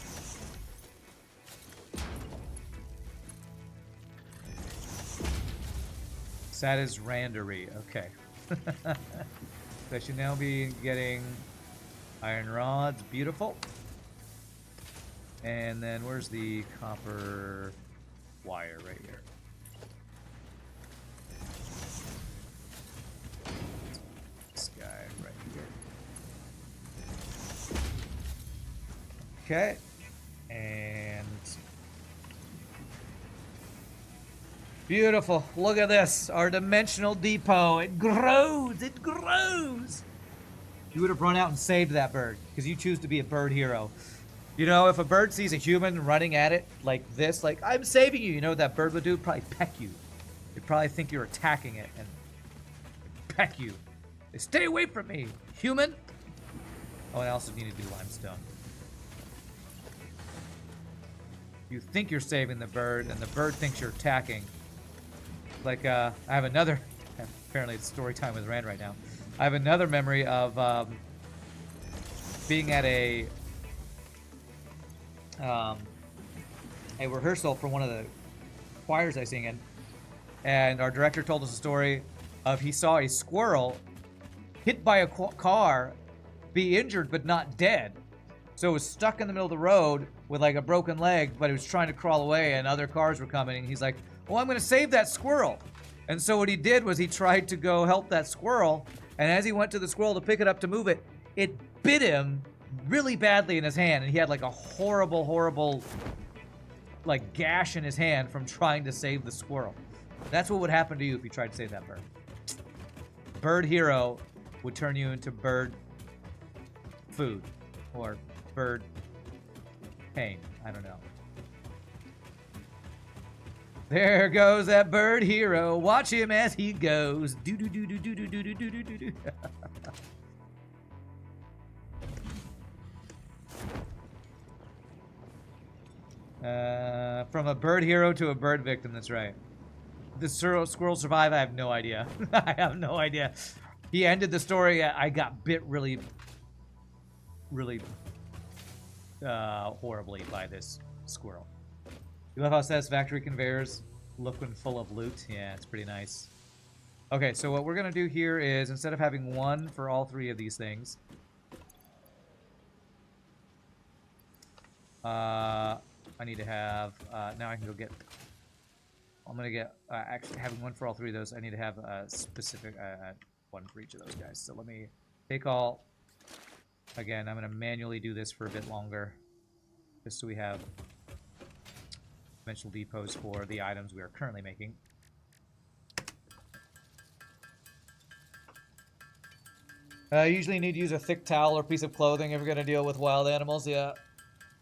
Satisfactory. Okay. I should now be getting iron rods. Beautiful. And then where's the copper wire? Right here. This guy right here. Okay. And Beautiful. Look at this. Our dimensional depot. It grows. It grows. You would have run out and saved that bird because you choose to be a bird hero. You know, if a bird sees a human running at it like this, like, I'm saving you, you know what that bird would do? Probably peck you. They'd probably think you're attacking it and peck you. They stay away from me, human. Oh, and I also need to do limestone. You think you're saving the bird, and the bird thinks you're attacking. Like, I have another, apparently it's story time with Rand right now. I have another memory of being at a rehearsal for one of the choirs I sing in, and our director told us a story of he saw a squirrel hit by a car, be injured but not dead. So it was stuck in the middle of the road with like a broken leg, but it was trying to crawl away and other cars were coming. And he's like, well, I'm going to save that squirrel. And so what he did was he tried to go help that squirrel. And as he went to the squirrel to pick it up to move it, it bit him really badly in his hand. And he had like a horrible, horrible like gash in his hand from trying to save the squirrel. That's what would happen to you if you tried to save that bird. Bird hero would turn you into bird food or bird pain. I don't know. There goes that bird hero. Watch him as he goes. Do do do do do do do do do do do. From a bird hero to a bird victim. That's right. The squirrel survive? I have no idea. I have no idea. He ended the story. I got bit really, really horribly by this squirrel. You love how Satisfactory conveyors looking full of loot? Yeah, it's pretty nice. Okay, so what we're going to do here is, instead of having one for all three of these things, I need to have, now I can go get, I'm going to get, actually having one for all three of those, I need to have a specific one for each of those guys. So let me take all, again, I'm going to manually do this for a bit longer, just so we have dimensional depots for the items we are currently making. Usually you need to use a thick towel or piece of clothing if you're going to deal with wild animals. Yeah,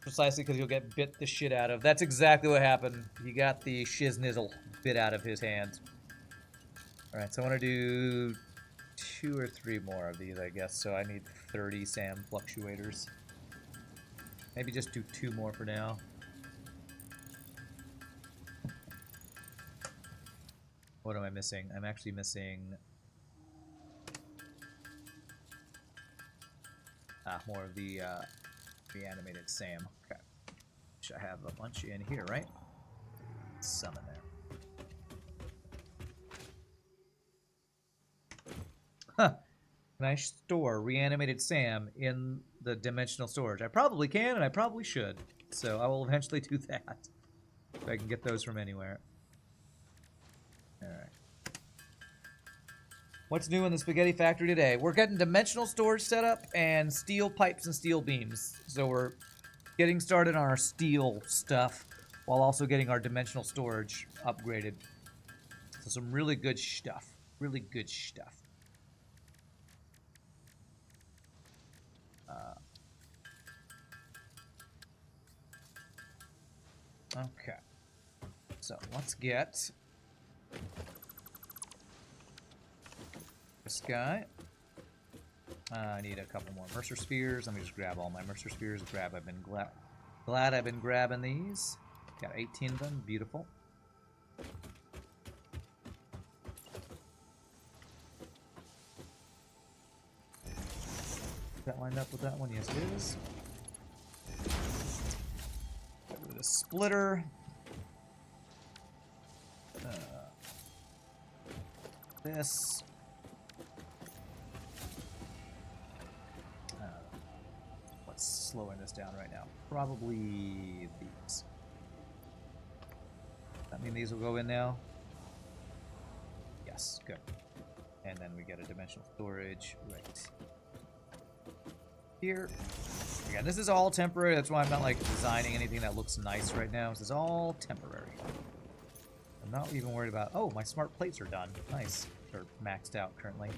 precisely because you'll get bit the shit out of. That's exactly what happened. He got the shiznizzle bit out of his hand. Alright, so I want to do 2 or 3 more of these, I guess. So I need 30 SAM fluctuators. Maybe just do 2 more for now. What am I missing? I'm actually missing more of the animated SAM. Okay. Should I have a bunch in here, right? Some in there. Huh. Can I store reanimated SAM in the dimensional storage? I probably can, and I probably should. So I will eventually do that. If I can get those from anywhere. Alright. What's new in the spaghetti factory today? We're getting dimensional storage set up and steel pipes and steel beams. So we're getting started on our steel stuff while also getting our dimensional storage upgraded. So some really good stuff. Really good stuff. Okay. So let's get this guy. I need a couple more Mercer Spheres. Let me just grab all my Mercer Spheres. I've been glad I've been grabbing these. Got 18 of them. Beautiful. Is that lined up with that one? Yes, it is. Get rid of the splitter. This. What's slowing this down right now? Probably these. That mean these will go in now? Yes, good. And then we get a dimensional storage right here. Again, this is all temporary. That's why I'm not like designing anything that looks nice right now. This is all temporary. I'm not even worried about... Oh, my smart plates are done. Nice. They're maxed out currently.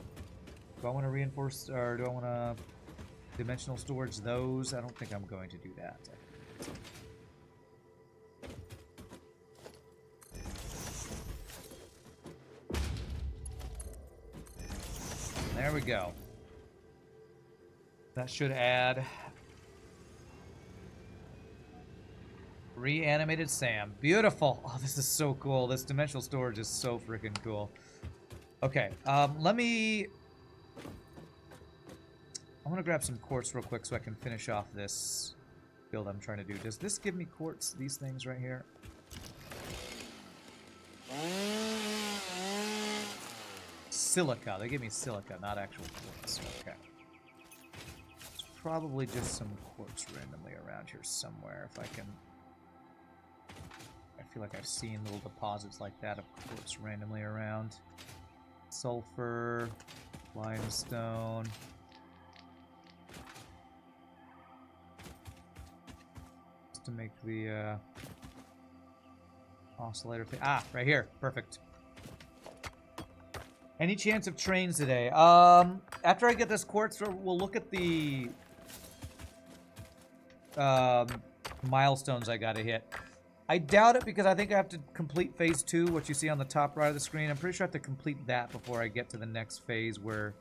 Do I want to reinforce, or do I want to dimensional storage those? I don't think I'm going to do that. There we go. That should add... Reanimated Sam. Beautiful. Oh, this is so cool. This dimensional storage is so freaking cool. Okay, let me... I want to grab some quartz real quick so I can finish off this build I'm trying to do. Does this give me quartz, these things right here? Silica. They give me silica, not actual quartz. Okay. It's probably just some quartz randomly around here somewhere if I can... I feel like I've seen little deposits like that of quartz randomly around. Sulfur, limestone. Just to make the oscillator thing. Ah, right here. Perfect. Any chance of trains today? After I get this quartz, we'll look at the milestones I gotta hit. I doubt it because I think I have to complete phase 2, what you see on the top right of the screen. I'm pretty sure I have to complete that before I get to the next phase where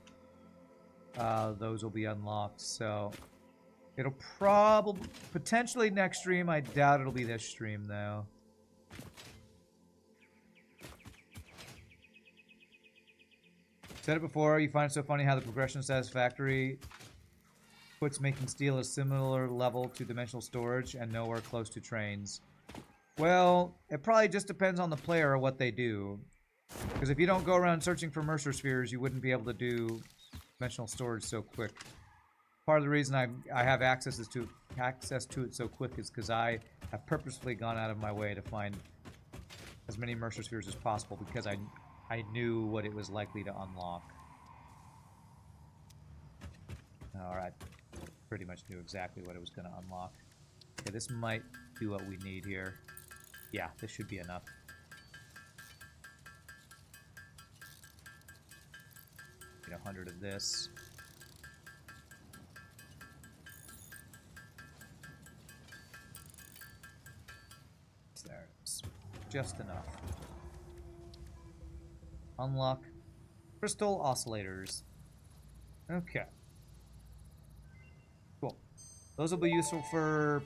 those will be unlocked. So it'll probably, potentially next stream. I doubt it'll be this stream though. Said it before, you find it so funny how the progression of Satisfactory puts making steel a similar level to dimensional storage and nowhere close to trains. Well, it probably just depends on the player or what they do. Because if you don't go around searching for Mercer spheres, you wouldn't be able to do dimensional storage so quick. Part of the reason I have access to it so quick is because I have purposefully gone out of my way to find as many Mercer spheres as possible because I knew what it was likely to unlock. Alright. Pretty much knew exactly what it was going to unlock. Okay, this might do what we need here. Yeah, this should be enough. Get 100 of this. There it is. Just enough. Unlock crystal oscillators. Okay. Cool. Those will be useful for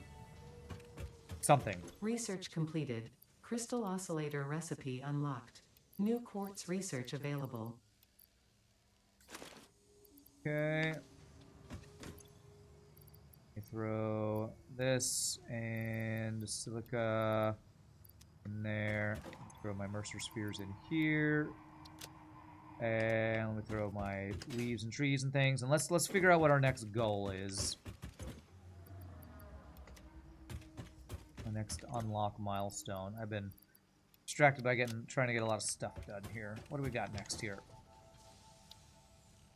something. Research completed. Crystal oscillator recipe unlocked. New quartz research available. Okay. I throw this and silica in there. Throw my Mercer spheres in here. And let me throw my leaves and trees and things. And let's figure out what our next goal is. The next unlock milestone. I've been distracted by trying to get a lot of stuff done here. What do we got next here?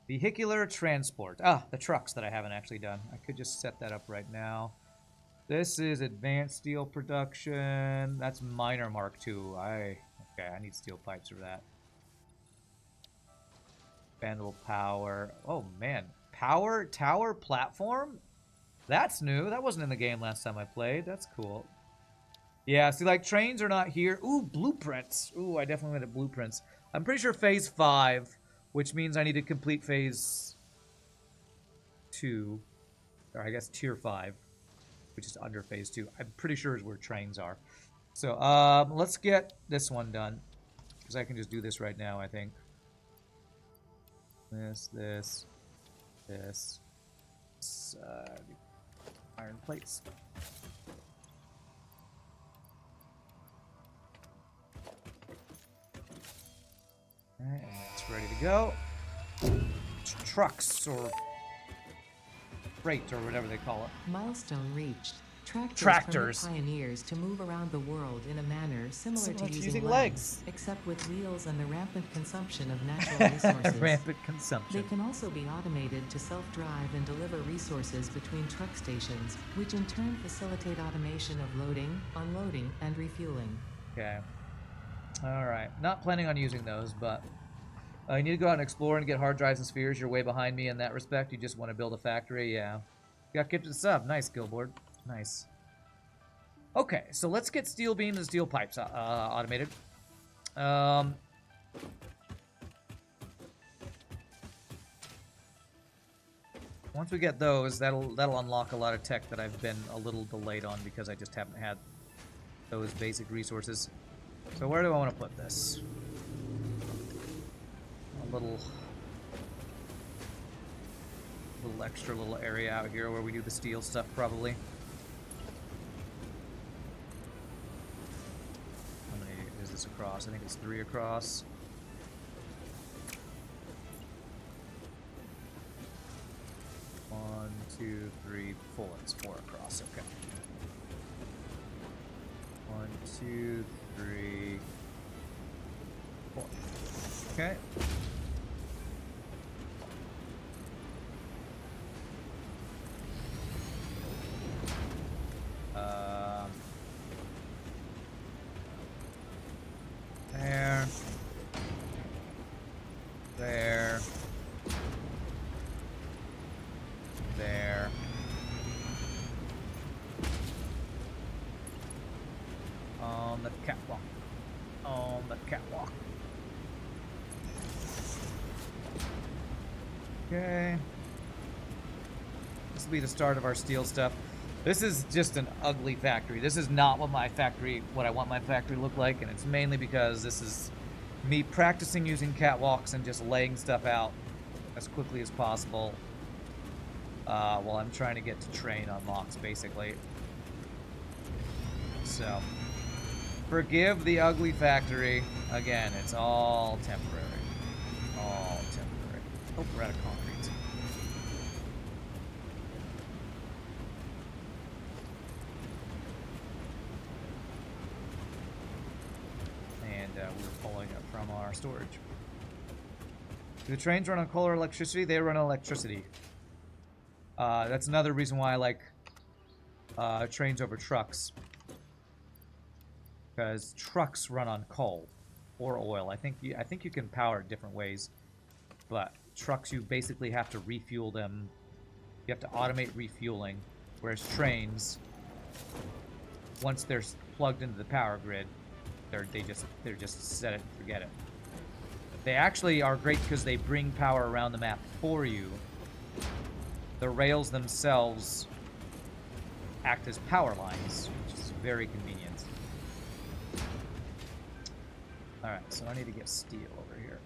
Vehicular transport. Ah, the trucks that I haven't actually done. I could just set that up right now. This is advanced steel production. That's minor Mark II. Okay, I need steel pipes for that. Expandable power. Oh man, power tower platform? That's new. That wasn't in the game last time I played. That's cool. Yeah, see, like, trains are not here. Ooh, blueprints. Ooh, I definitely went at blueprints. I'm pretty sure phase 5, which means I need to complete phase 2. Or I guess tier 5, which is under phase 2. I'm pretty sure is where trains are. So, let's get this one done. Because I can just do this right now, I think. This. Iron plates. Alright, and that's ready to go. Trucks, or freight, or whatever they call it. Milestone reached. Tractors. Permit pioneers to move around the world in a manner similar to using legs, except with wheels and the rampant consumption of natural resources. Rampant consumption. They can also be automated to self-drive and deliver resources between truck stations, which in turn facilitate automation of loading, unloading, and refueling. Okay. Alright, not planning on using those, but you need to go out and explore and get hard drives and spheres. You're way behind me in that respect. You just want to build a factory, yeah. Got kicked to the sub. Nice, Guildboard. Nice. Okay, so let's get steel beams and steel pipes automated. Once we get those, that'll unlock a lot of tech that I've been a little delayed on because I just haven't had those basic resources. So where do I want to put this? A little extra little area out here where we do the steel stuff, probably. How many is this across? I think it's 3 across. One, 2, 3, 4. It's 4 across. Okay. 1, 2, 3, 4. Okay. There. There. There. On the catwalk. On the catwalk. Okay. This will be the start of our steel stuff. This is just an ugly factory. This is not what I want my factory to look like, and it's mainly because this is me practicing using catwalks and just laying stuff out as quickly as possible while I'm trying to get to train unlocks, basically. So, forgive the ugly factory. Again, it's all temporary. All temporary. Oh, we're out of concrete. We're pulling it from our storage. Do the trains run on coal or electricity? They run on electricity. That's another reason why I like trains over trucks. Because trucks run on coal or oil. I think you can power it different ways, but trucks you basically have to refuel them. You have to automate refueling, whereas trains, once they're plugged into the power grid, they're just set it and forget it. They actually are great because they bring power around the map for you. The rails themselves act as power lines, which is very convenient. Alright, so I need to get steel over here.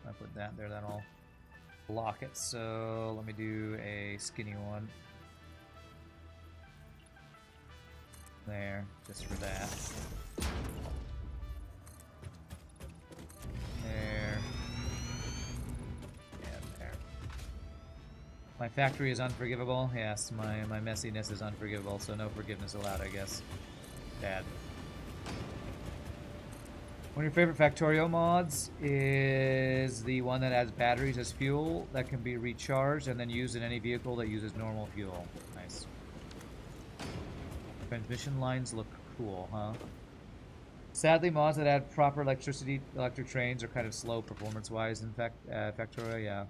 I put that there, that'll block it. So let me do a skinny one. There, just for that. There. And there. My factory is unforgivable. Yes, my messiness is unforgivable, so no forgiveness allowed, I guess. Bad. One of your favorite Factorio mods is the one that adds batteries as fuel that can be recharged and then used in any vehicle that uses normal fuel. Nice. Transmission lines look cool, huh? Sadly, mods that add proper electric trains are kind of slow performance-wise in Factorio, yeah.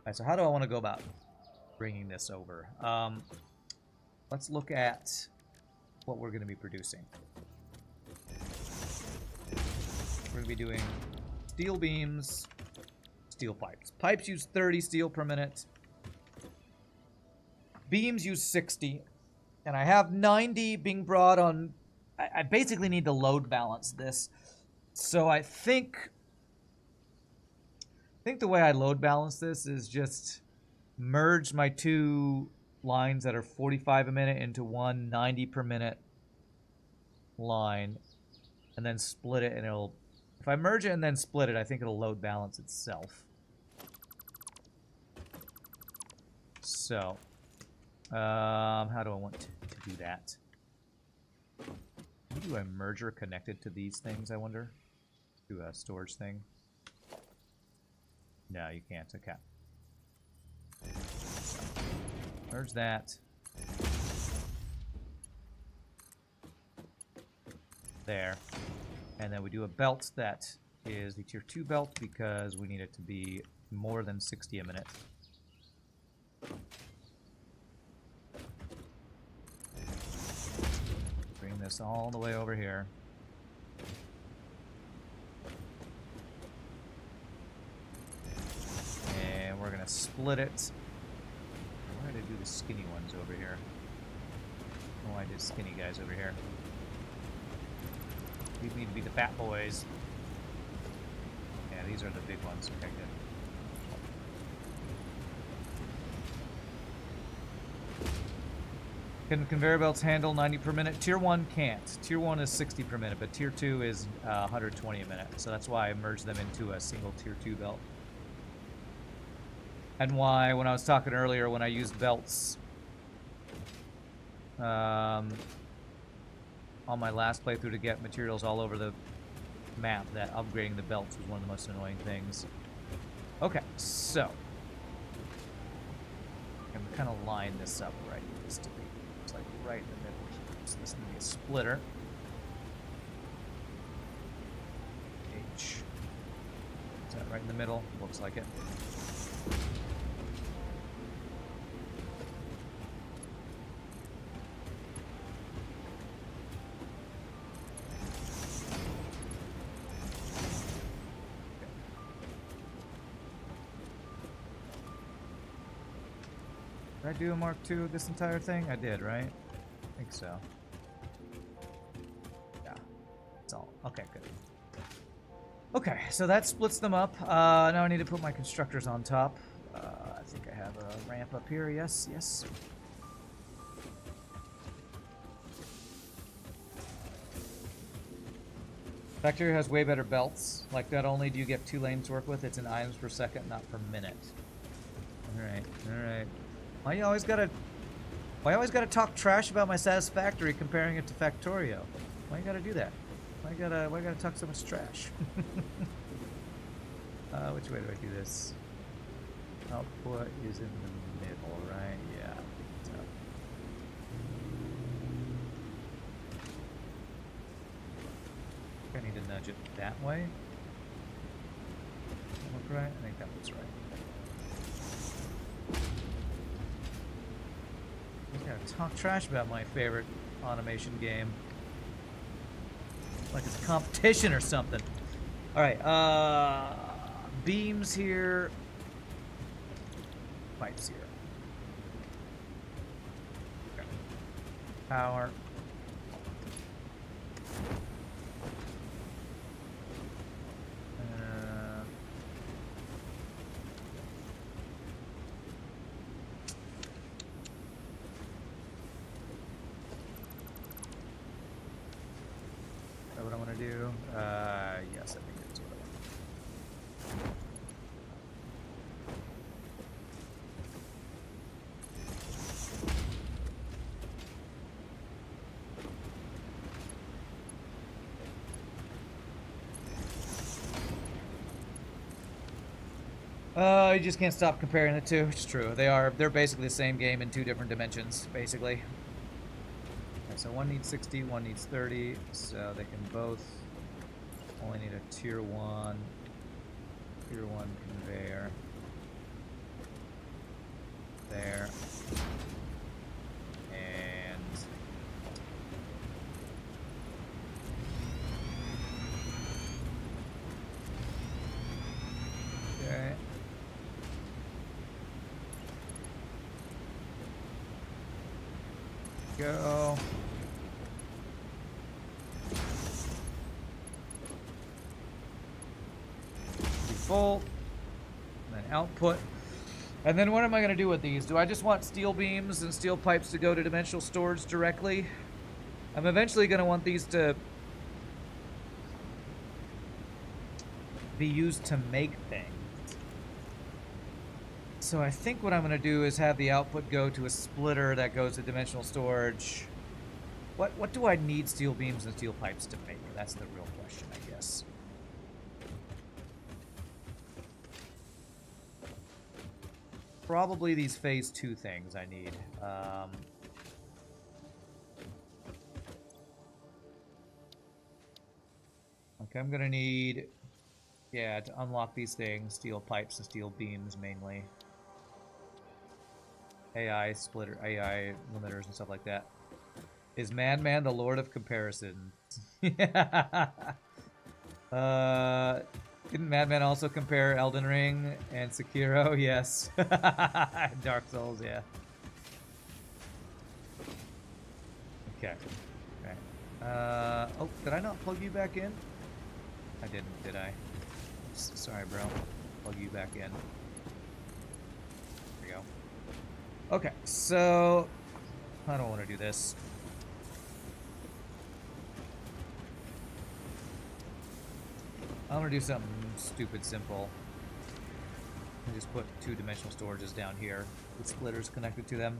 Alright, so how do I want to go about bringing this over? Let's look at what we're going to be producing. We're going to be doing steel beams, steel pipes. Pipes use 30 steel per minute. Beams use 60. And I have 90 being brought on. I basically need to load balance this. So I think the way I load balance this is just merge my two lines that are 45 a minute into one 90 per minute line, and then split it, and it'll... If I merge it and then split it, I think it'll load balance itself. So, how do I want to do that? Do a merger connected to these things, I wonder? Do a storage thing. No, you can't. Okay. Merge that. There. And then we do a belt that is the tier 2 belt because we need it to be more than 60 a minute. Bring this all the way over here. And we're gonna split it. Why did I do the skinny ones over here? Oh, I did skinny guys over here. These need to be the fat boys. Yeah, these are the big ones. Okay, good. Can conveyor belts handle 90 per minute? Tier 1 can't. Tier 1 is 60 per minute, but Tier 2 is 120 a minute. So that's why I merged them into a single Tier 2 belt. And why, when I was talking earlier, when I used belts on my last playthrough to get materials all over the map, that upgrading the belts was one of the most annoying things. Okay, so I'm kind of line this up right. It's like right in the middle here. So this is going to be a splitter. H. Is that right in the middle? Looks like it. Did I do a Mark II this entire thing? I did, right? I think so. Yeah. It's all. Okay, good. Okay, so that splits them up. Now I need to put my constructors on top. I think I have a ramp up here. Yes, yes. Factory has way better belts. Like, not only do you get 2 lanes to work with, it's in items per second, not per minute. Alright, alright. Why you always gotta talk trash about my Satisfactory comparing it to Factorio? Why you gotta do that? Why you gotta talk so much trash? Which way do I do this? Output is in the middle, right? Yeah. I need to nudge it that way. Does that look right? I think that looks right. You gotta talk trash about my favorite automation game. Like it's a competition or something. Alright, beams here. Pipes here. Okay. Power. What I want to do? Yes, I think that's what I want. You just can't stop comparing the two. It's true. They're basically the same game in 2 different dimensions, basically. So one needs 60, one needs 30, so they can both only need a tier 1 conveyor there, and okay. Go. Full, and then output. And then what am I going to do with these? Do I just want steel beams and steel pipes to go to dimensional storage directly? I'm eventually going to want these to be used to make things. So I think what I'm going to do is have the output go to a splitter that goes to dimensional storage. What do I need steel beams and steel pipes to make? That's the real question, I guess. probably these phase 2 things I need. Okay, I'm gonna need, yeah, to unlock these things, steel pipes and steel beams mainly. AI splitter, AI limiters and stuff like that. Is Madman the Lord of Comparison? Yeah. Didn't Madman also compare Elden Ring and Sekiro? Yes. Dark Souls, yeah. Okay. Okay. Oh, did I not plug you back in? I didn't, did I? Sorry, bro. Plug you back in. There we go. Okay, so I don't want to do this. I'm gonna do something stupid simple. I just put 2-dimensional storages down here with splitters connected to them.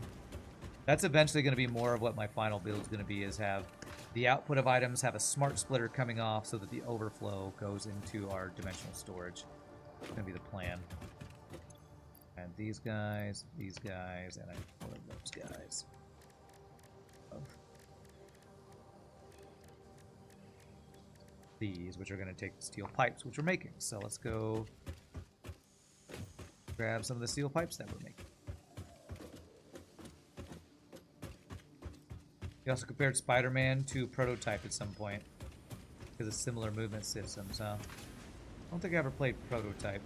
That's eventually going to be more of what my final build is going to be, is have the output of items have a smart splitter coming off so that the overflow goes into our dimensional storage. It's going to be the plan. And these guys, and I one of those guys. These, which are going to take the steel pipes, which we're making. So let's go grab some of the steel pipes that we're making. We also compared Spider-Man to Prototype at some point because of similar movement systems, huh? I don't think I ever played Prototype.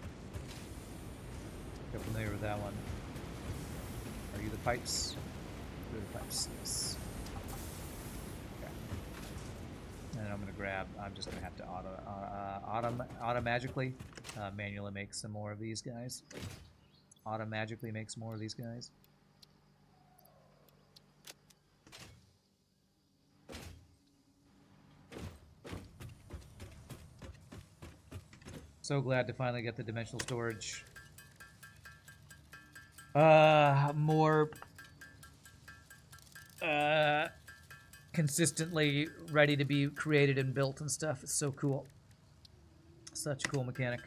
You're familiar with that one. Are you the pipes? You're the pipes, yes. Okay. And I'm gonna grab, I'm just gonna have to automagically manually make some more of these guys. Automagically make some more of these guys. So glad to finally get the dimensional storage. More consistently ready to be created and built and stuff. It's so cool. Such a cool mechanic.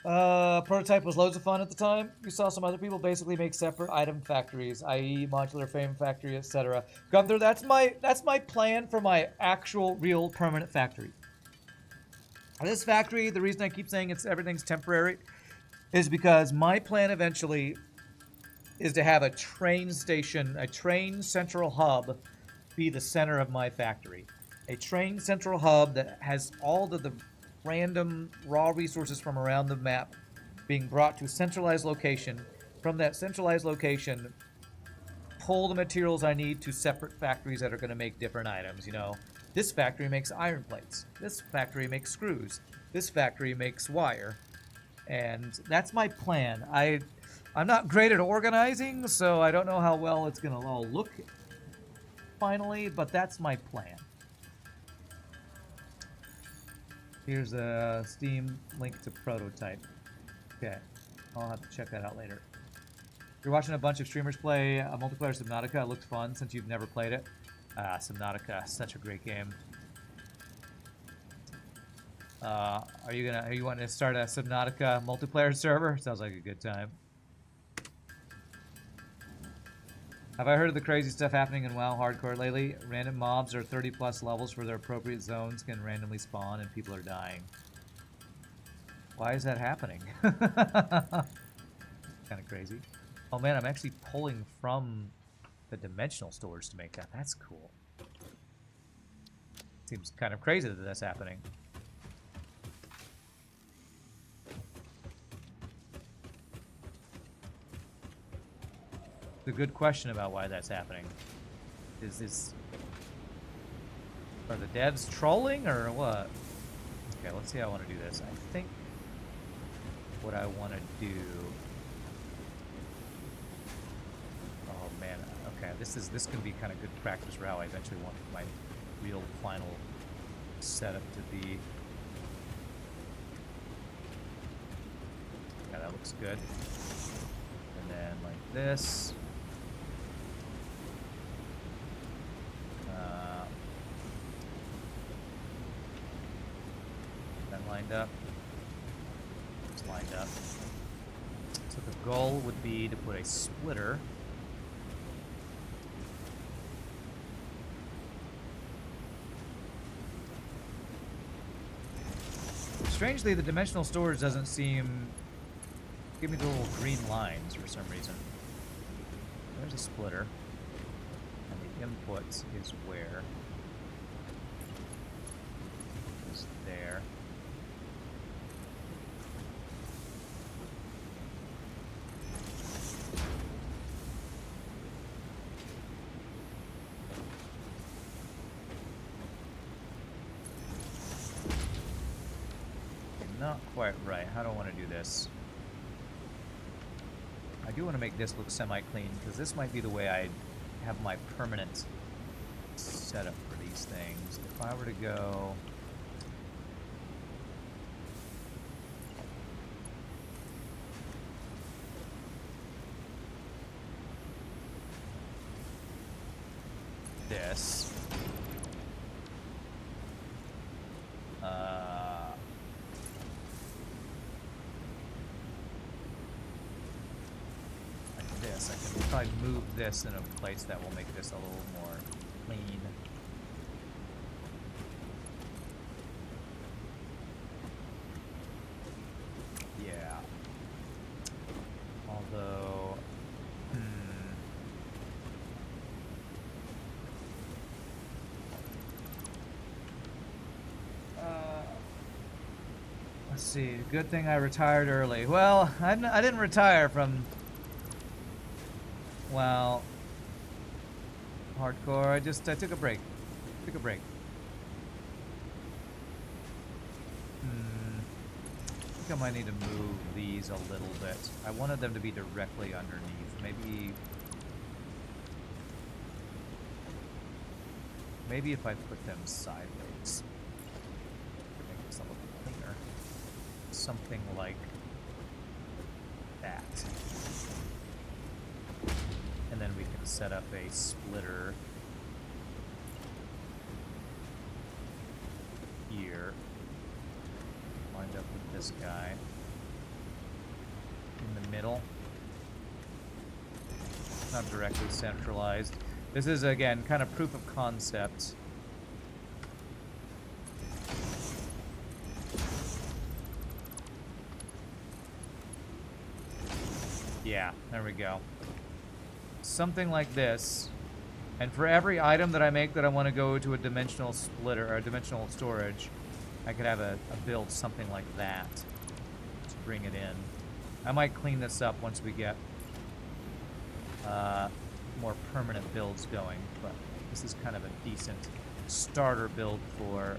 Prototype was loads of fun at the time. You saw some other people basically make separate item factories, i.e. modular frame factory, etc. Gunther, that's my plan for my actual, real, permanent factory. This factory, the reason I keep saying everything's temporary is because my plan eventually is to have a train station, a train central hub be the center of my factory. A train central hub that has all of the random raw resources from around the map being brought to a centralized location. From that centralized location, pull the materials I need to separate factories that are going to make different items, you know. This factory makes iron plates. This factory makes screws. This factory makes wire. And that's my plan. I'm not great at organizing, so I don't know how well it's going to all look finally, but that's my plan. Here's a Steam link to Prototype. Okay, I'll have to check that out later. You're watching a bunch of streamers play multiplayer Subnautica. It looked fun since you've never played it. Subnautica, such a great game. Are you wanting to start a Subnautica multiplayer server? Sounds like a good time. Have I heard of the crazy stuff happening in WoW Hardcore lately? Random mobs are 30 plus levels for their appropriate zones can randomly spawn and people are dying. Why is that happening? Kind of crazy. Oh man, I'm actually pulling from the dimensional storage to make that. That's cool. Seems kind of crazy that that's happening. A good question about why that's happening. Is this... Are the devs trolling or what? Okay, let's see how I want to do this. I think what I want to do... Oh man, okay, this can be kind of good practice for how I eventually want my real final setup to be. Yeah, that looks good. And then like this. That lined up. It's lined up. It's So the goal would be to put a splitter. Strangely, the dimensional storage doesn't seem... Give me the little green lines for some reason. There's a splitter. And the inputs is where? Is there. Not quite right. How do I want to do this? I do want to make this look semi-clean, because this might be the way I have my permanent setup for these things. If I were to go... this... I can probably move this in a place that will make this a little more clean. Yeah. Although... let's see. Good thing I retired early. Well, I didn't retire from... Well, hardcore. I took a break. I think I might need to move these a little bit. I wanted them to be directly underneath. Maybe if I put them sideways, make this a little cleaner. Something like that. And then we can set up a splitter here. Wind up with this guy in the middle. Not directly centralized. This is, again, kind of proof of concept. Yeah, there we go. Something like this, and for every item that I make that I want to go to a dimensional splitter or a dimensional storage, I could have a build something like that to bring it in. I might clean this up once we get more permanent builds going, but this is kind of a decent starter build for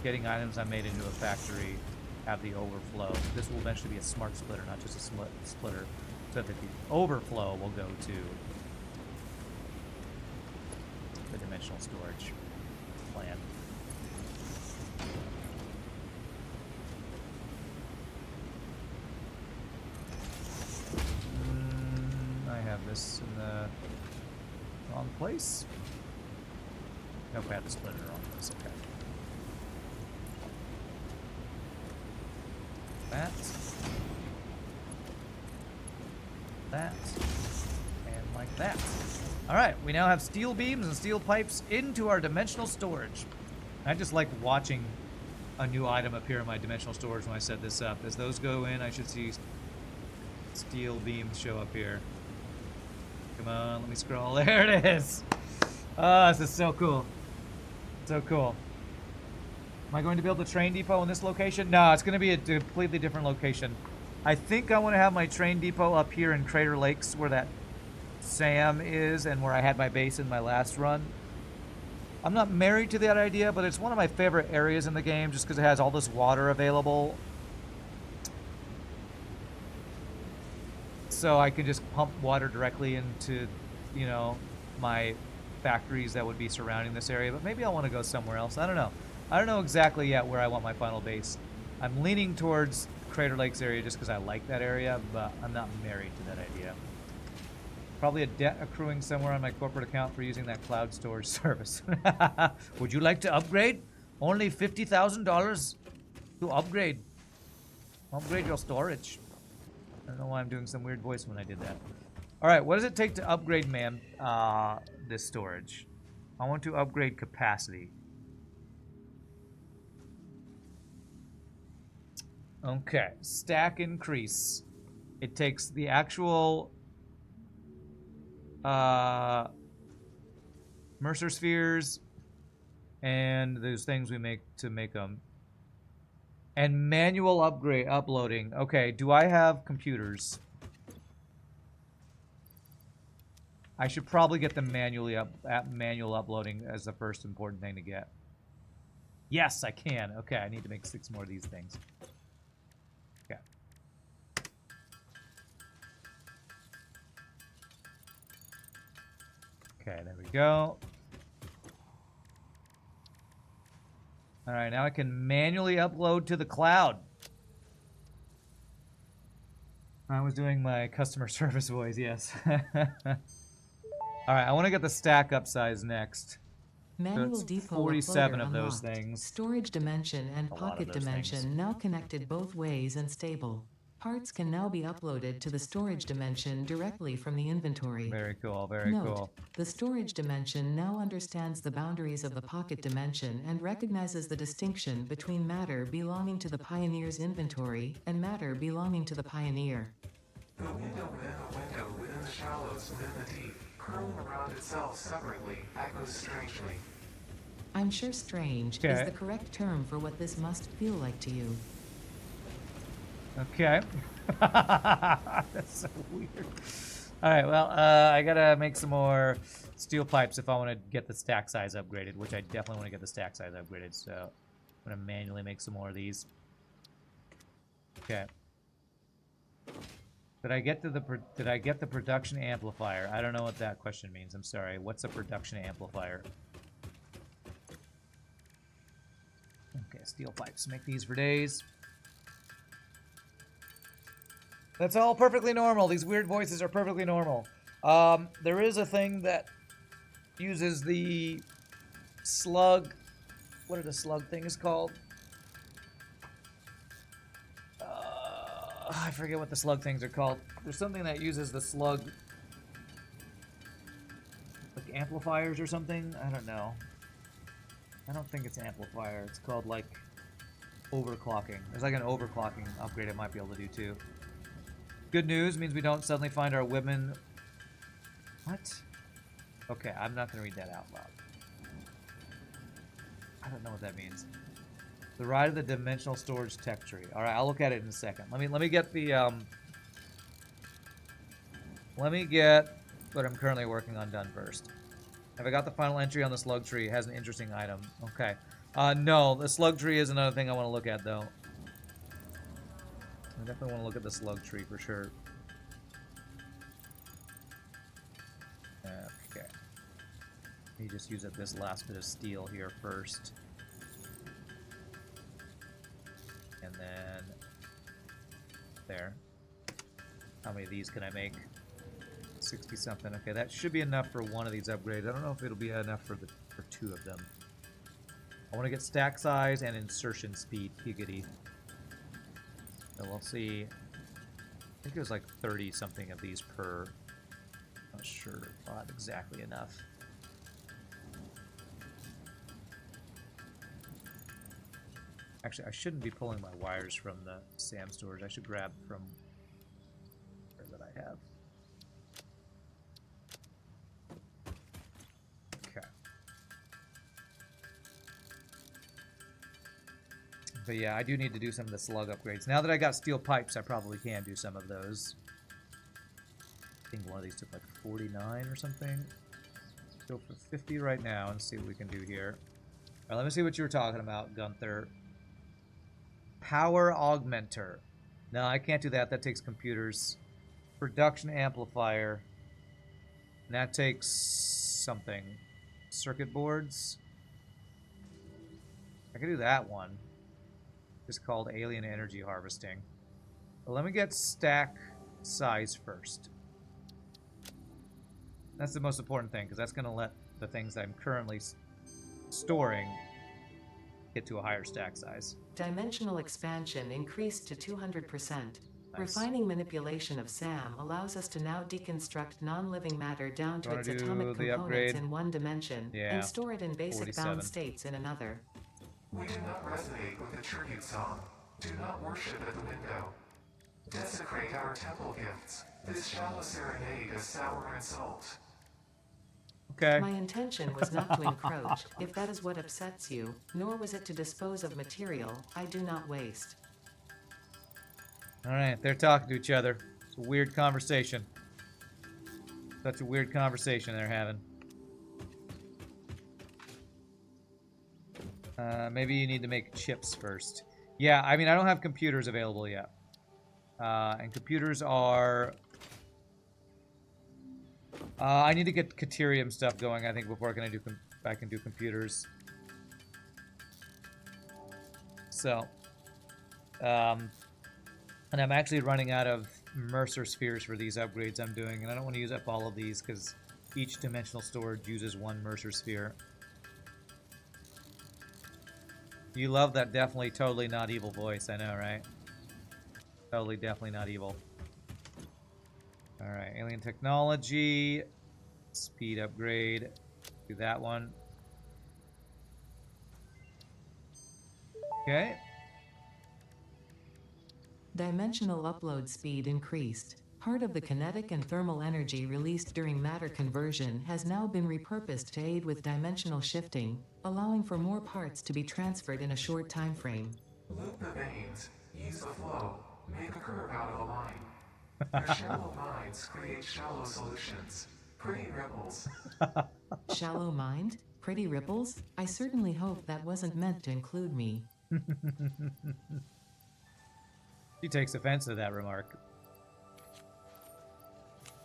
getting items I made into a factory, have the overflow. This will eventually be a smart splitter, not just a splitter. So that the overflow will go to the dimensional storage plan. I have this in the wrong place. Nope, I have the splitter in the wrong place. Okay. That, and like that. Alright, we now have steel beams and steel pipes into our dimensional storage. I just like watching a new item appear in my dimensional storage when I set this up. As those go in, I should see steel beams show up here. Come on, let me scroll. There it is! Oh, this is so cool. So cool. Am I going to build a train depot in this location? No, it's going to be a completely different location. I think I want to have my train depot up here in Crater Lakes where that Sam is and where I had my base in my last run. I'm not married to that idea, but it's one of my favorite areas in the game just because it has all this water available. So I can just pump water directly into, you know, my factories that would be surrounding this area. But maybe I want to go somewhere else. I don't know. I don't know exactly yet where I want my final base. I'm leaning towards Crater Lakes area just because I like that area, but I'm not married to that idea. Probably a debt accruing somewhere on my corporate account for using that cloud storage service. Would you like to upgrade? Only $50,000 to upgrade. Upgrade your storage. I don't know why I'm doing some weird voice when I did that. All right, what does it take to upgrade, this storage? I want to upgrade capacity. Okay, stack increase. It takes the actual Mercer spheres and those things we make to make them. And manual uploading. Okay, do I have computers? I should probably get them manual uploading as the first important thing to get. Yes, I can. Okay, I need to make 6 more of these things. Okay. Okay, there we go. All right, now I can manually upload to the cloud. I was doing my customer service voice, yes. All right, I want to get the stack upsize next. Manual it's depot 47 uploader of those unlocked. things. Storage dimension and A lot of pocket those dimension things. now connected both ways and stable. Parts can now be uploaded to the storage dimension directly from the inventory. Very cool, very Note, cool. the storage dimension now understands the boundaries of the pocket dimension and recognizes the distinction between matter belonging to the Pioneer's inventory and matter belonging to the Pioneer. The window within a window within the shallows within the deep, curling around itself separately, echoes strangely. I'm sure strange is Okay. the correct term for what this must feel like to you. Okay. That's so weird. All right, well, I gotta make some more steel pipes if I want to get the stack size upgraded, which I definitely want to get the stack size upgraded, so I'm gonna manually make some more of these. Okay. Did I get the production amplifier? I don't know what that question means. I'm sorry. What's a production amplifier? Okay, steel pipes. Make these for days. That's all perfectly normal. These weird voices are perfectly normal. There is a thing that uses the slug. What are the slug things called? I forget what the slug things are called. There's something that uses the slug, like amplifiers or something. I don't know. I don't think it's amplifier. It's called like overclocking. There's like an overclocking upgrade I might be able to do too. Good news means we don't suddenly find our women. What? Okay, I'm not gonna read that out loud. I don't know what that means. The ride of the dimensional storage tech tree. All right, I'll look at it in a second. Let me get the let me get what I'm currently working on done first. Have I got the final entry on the slug tree? It has an interesting item. Okay. No, the slug tree is another thing I want to look at though. I definitely want to look at the slug tree for sure. Okay. Let me just use up this last bit of steel here first. And then there. How many of these can I make? 60 something. Okay, that should be enough for one of these upgrades. I don't know if it'll be enough for 2 of them. I want to get stack size and insertion speed. Giggity. So we'll see. I think it was like 30 something of these per. Not sure if I'll have exactly enough. Actually, I shouldn't be pulling my wires from the SAM storage. I should grab from that I have. Okay. But yeah, I do need to do some of the slug upgrades. Now that I got steel pipes, I probably can do some of those. I think one of these took like 49 or something. Go for 50 right now and see what we can do here. All right, let me see what you were talking about, Gunther. Power augmenter. No, I can't do that. That takes computers. Production amplifier. And that takes something. Circuit boards. I can do that one. It's called alien energy harvesting. But let me get stack size first. That's the most important thing, because that's going to let the things I'm currently storing get to a higher stack size. Dimensional expansion increased to 200%. Refining manipulation of SAM allows us to now deconstruct non-living matter down to Wanna its do atomic the components upgrade? in one dimension, Yeah, and store it in basic 47. bound states in another. We do not resonate with the tribute song. Do not worship at the window. Desecrate our temple gifts. This shallow serenade is sour and salt. Okay. My intention was not to encroach, if that is what upsets you, nor was it to dispose of material I do not waste. All right, they're talking to each other. It's a weird conversation. Such a weird conversation they're having. Maybe you need to make chips first. Yeah, I mean, I don't have computers available yet. And computers are... I need to get Caterium stuff going, I think, before I can do computers. So... and I'm actually running out of Mercer spheres for these upgrades I'm doing, and I don't want to use up all of these because each dimensional storage uses one Mercer sphere. You love that definitely totally not evil voice, I know, right? Totally definitely not evil. Alright, alien technology. Speed upgrade. Do that one. Okay. Dimensional upload speed increased. Part of the kinetic and thermal energy released during matter conversion has now been repurposed to aid with dimensional shifting, allowing for more parts to be transferred in a short time frame. Loop the veins. Use the flow. Make a curve out of a line. Your shallow minds create shallow solutions. Pretty ripples. Shallow mind? Pretty ripples? I certainly hope that wasn't meant to include me. She takes offense to that remark.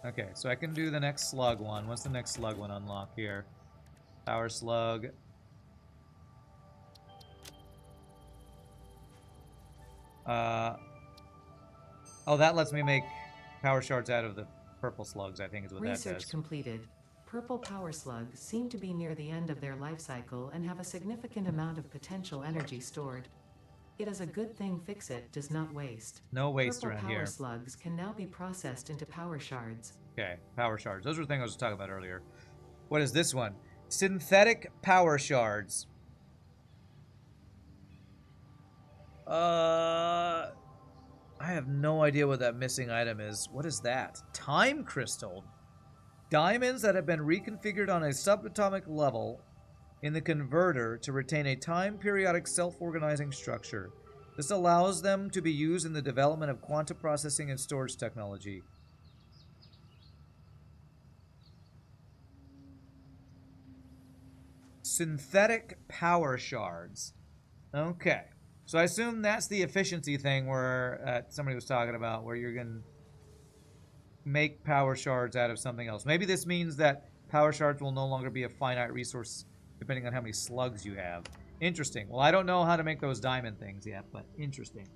Okay, so I can do the next slug one. What's the next slug one unlock here? Power slug. Oh, that lets me make power shards out of the purple slugs, I think is what that Research does. completed. Purple power slugs seem to be near the end of their life cycle and have a significant amount of potential energy stored. It is a good thing Fix-It does not waste. No waste Purple around power here. slugs can now be processed into power shards. Okay, power shards. Those were the things I was talking about earlier. What is this one? Synthetic power shards. I have no idea what that missing item is. What is that? Time crystal. Diamonds that have been reconfigured on a subatomic level in the converter to retain a time periodic self-organizing structure. This allows them to be used in the development of quantum processing and storage technology. Synthetic power shards. Okay. So I assume that's the efficiency thing where somebody was talking about, where you're going to make power shards out of something else. Maybe this means that power shards will no longer be a finite resource depending on how many slugs you have. Interesting. Well, I don't know how to make those diamond things yet, but interesting.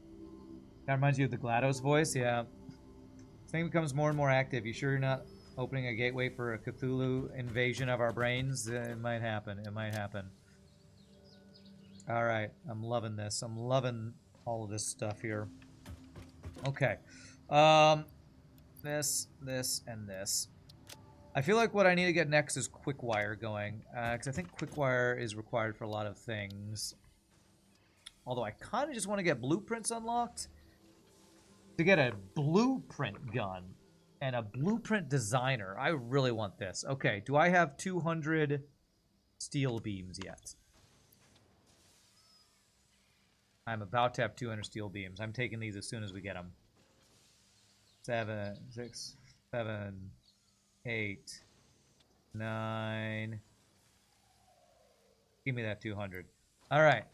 That reminds you of the GLaDOS voice? Yeah. This thing becomes more and more active. You sure you're not opening a gateway for a Cthulhu invasion of our brains? It might happen. It might happen. Alright. I'm loving this. I'm loving all of this stuff here. Okay. This, and this. I feel like what I need to get next is Quickwire going, because I think Quickwire is required for a lot of things. Although I kind of just want to get blueprints unlocked. To get a blueprint gun and a blueprint designer. I really want this. Okay, do I have 200 steel beams yet? I'm about to have 200 steel beams. I'm taking these as soon as we get them. 7, 6, 7, 8, 9. Give me that 200. All right.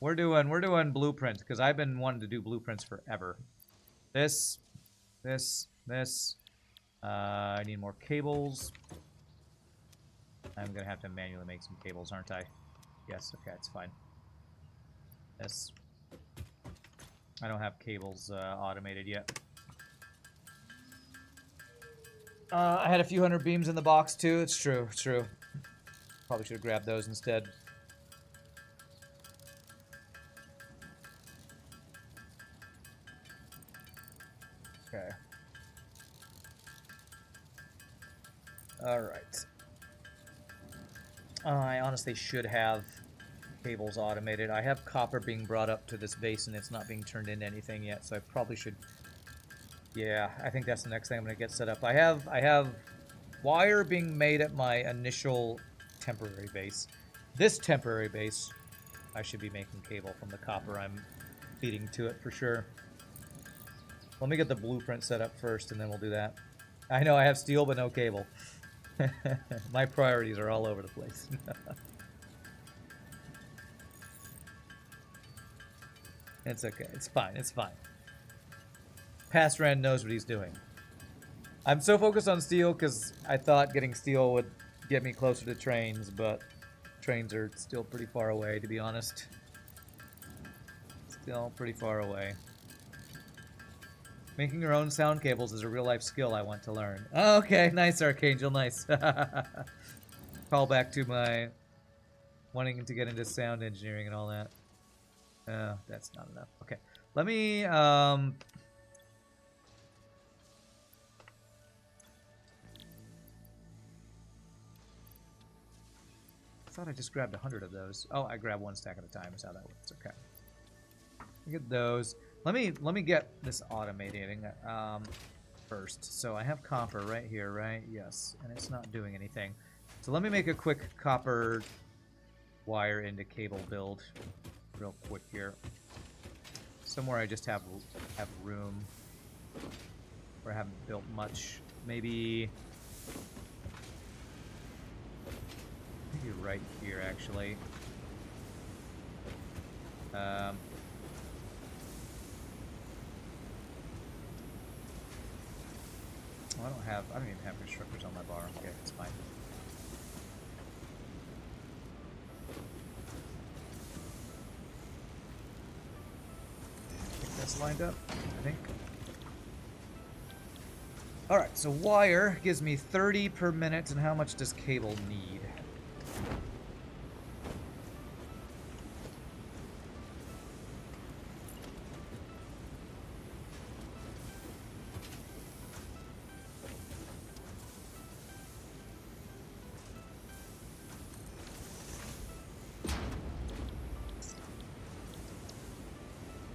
We're doing blueprints because I've been wanting to do blueprints forever. This. I need more cables. I'm gonna have to manually make some cables, aren't I? Yes. Okay, it's fine. This. I don't have cables automated yet. I had a few hundred beams in the box too. It's true. It's true. Probably should have grabbed those instead. Alright. I honestly should have cables automated. I have copper being brought up to this base and it's not being turned into anything yet, so I probably should... Yeah, I think that's the next thing I'm going to get set up. I have wire being made at my initial temporary base. This temporary base, I should be making cable from the copper I'm feeding to it for sure. Let me get the blueprint set up first and then we'll do that. I know I have steel but no cable. My priorities are all over the place. It's okay. It's fine. It's fine. Past Rand knows what he's doing. I'm so focused on steel because I thought getting steel would get me closer to trains, but trains are still pretty far away, to be honest. Still pretty far away. Making your own sound cables is a real-life skill I want to learn. Oh, okay, nice, Archangel, nice. Call back to my wanting to get into sound engineering and all that. That's not enough. Okay, let me, I thought I just grabbed 100 of those. Oh, I grab one stack at a time is how that works. Okay. Get those. Let me get this automating first. So I have copper right here, right? Yes, and it's not doing anything. So let me make a quick copper wire into cable build real quick here. Somewhere I just have room where I haven't built much. Maybe right here actually. I don't even have constructors on my bar. Okay, it's fine. I think that's lined up, I think. Alright, so wire gives me 30 per minute, and how much does cable need?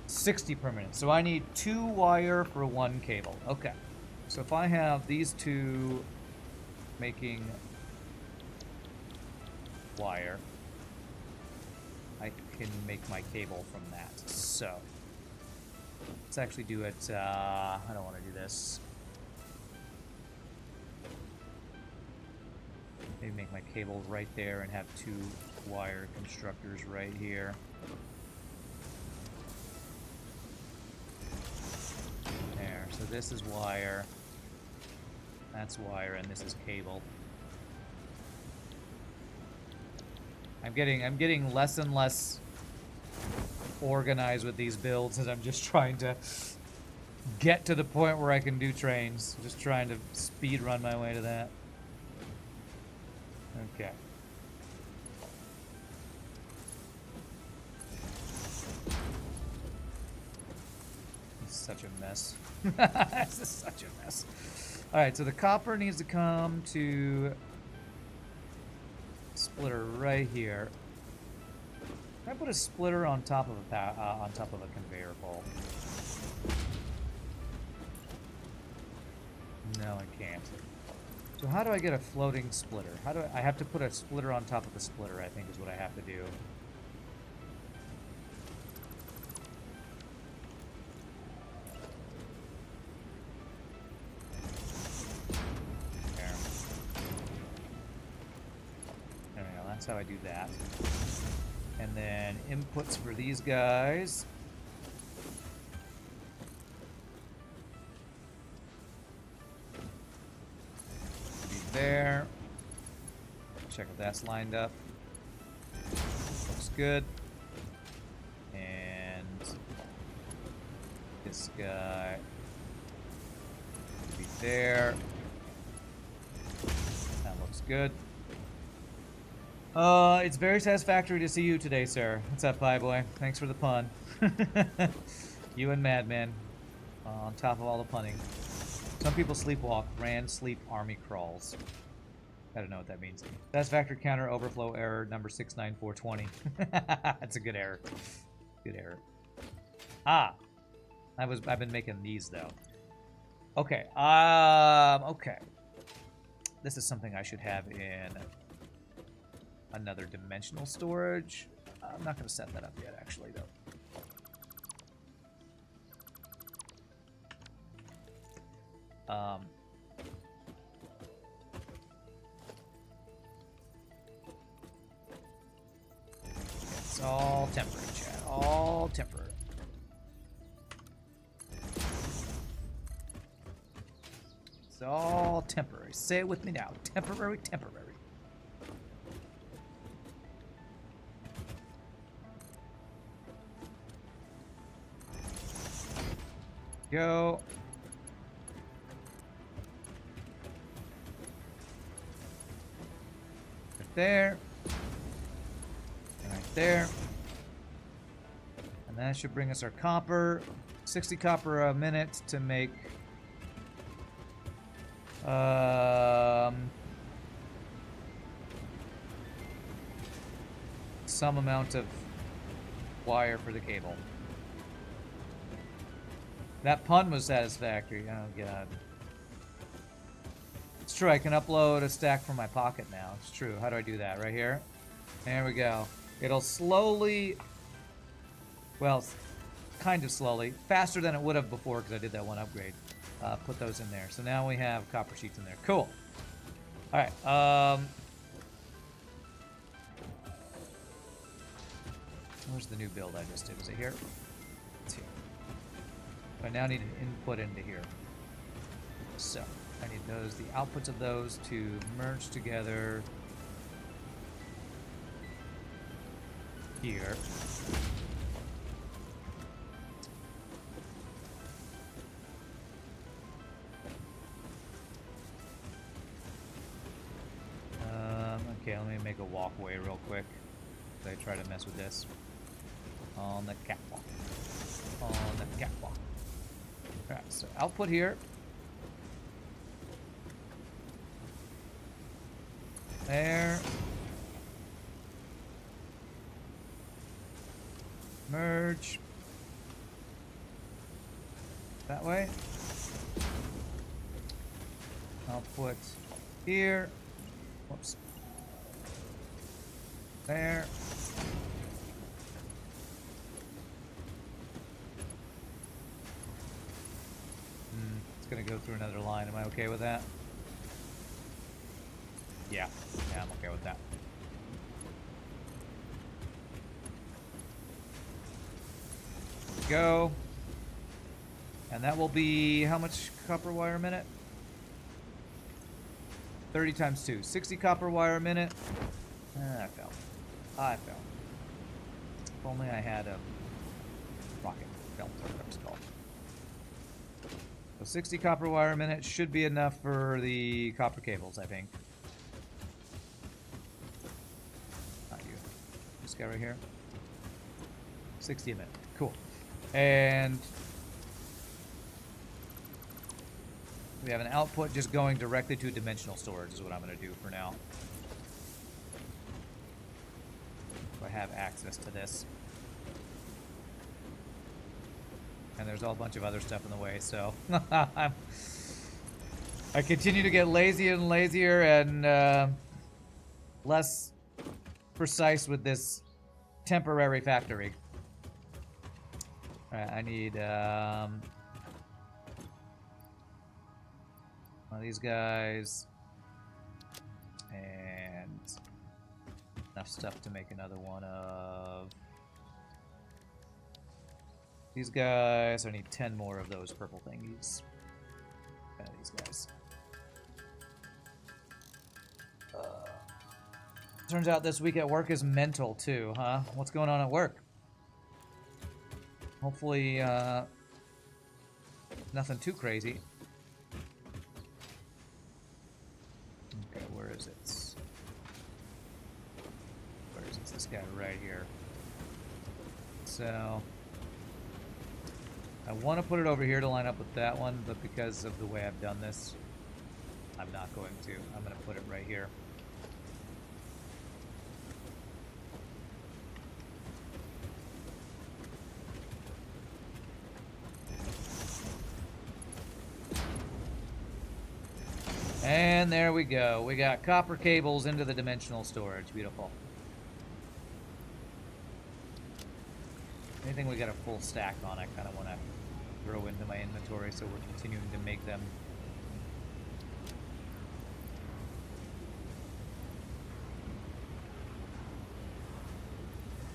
$60 per minute. So I need 2 wire for 1 cable. Okay. So if I have these 2 making wire, I can make my cable from that. So let's actually do it. I don't want to do this. Maybe make my cable right there and have 2 wire constructors right here. There. So this is wire. That's wire, and this is cable. I'm getting less and less organized with these builds as I'm just trying to get to the point where I can do trains. Just trying to speed run my way to that. Okay. This is such a mess. This is such a mess. Alright, so the copper needs to come to splitter right here. Can I put a splitter on top of a conveyor pole? No, I can't. So how do I get a floating splitter? How do I have to put a splitter on top of the splitter, I think is what I have to do. There. There we go, that's how I do that. And then inputs for these guys. There. Check if that's lined up. Looks good. And this guy will be there. That looks good. It's very satisfactory to see you today, sir. What's up, Pie Boy? Thanks for the pun. You and Madman on top of all the punning. Some people sleepwalk. Rand sleep army crawls. I don't know what that means. Satisfactory counter overflow error number 69420. That's a good error. Good error. Ah, I've been making these though. Okay. Okay. This is something I should have in another dimensional storage. I'm not going to set that up yet, actually, though. It's all temporary, chat. All temporary. It's all temporary. Say it with me now. Temporary, temporary. Go. Right there. And right there. And that should bring us our copper. 60 copper a minute to make some amount of wire for the cable. That pun was satisfactory. Oh god. It's true, I can upload a stack from my pocket now. It's true. How do I do that? Right here? There we go. It'll slowly, well, kind of slowly, faster than it would have before because I did that one upgrade. Put those in there. So now we have copper sheets in there. Cool. Alright, where's the new build I just did? Is it here? It's here. I now need an input into here. So, I need those, the outputs of those to merge together here. Okay, let me make a walkway real quick as I try to mess with this. On the catwalk. On the catwalk. Alright, so output here. There. Merge. That way. Output here. Whoops. There. It's gonna go through another line. Am I okay with that? Yeah, I'm okay with that. Go. And that will be how much copper wire a minute? 30 times 2. 60 copper wire a minute. I fell. I fell. If only I had a rocket film, whatever it's called. So 60 copper wire a minute should be enough for the copper cables, I think. Not you. This guy right here. 60 a minute. Cool. And we have an output just going directly to dimensional storage is what I'm going to do for now. So I have access to this. And there's a whole bunch of other stuff in the way, so I continue to get lazier and lazier and less precise with this temporary factory. Alright, I need one of these guys and enough stuff to make another one of these guys. I need 10 more of those purple thingies. These guys. Turns out this week at work is mental too, huh? What's going on at work? Hopefully, nothing too crazy. Okay, where is it? Where is it? This guy right here. So, I want to put it over here to line up with that one, but because of the way I've done this, I'm not going to. I'm going to put it right here. And there we go. We got copper cables into the dimensional storage. Beautiful. Anything we got a full stack on, I kind of want to throw into my inventory, so we're continuing to make them.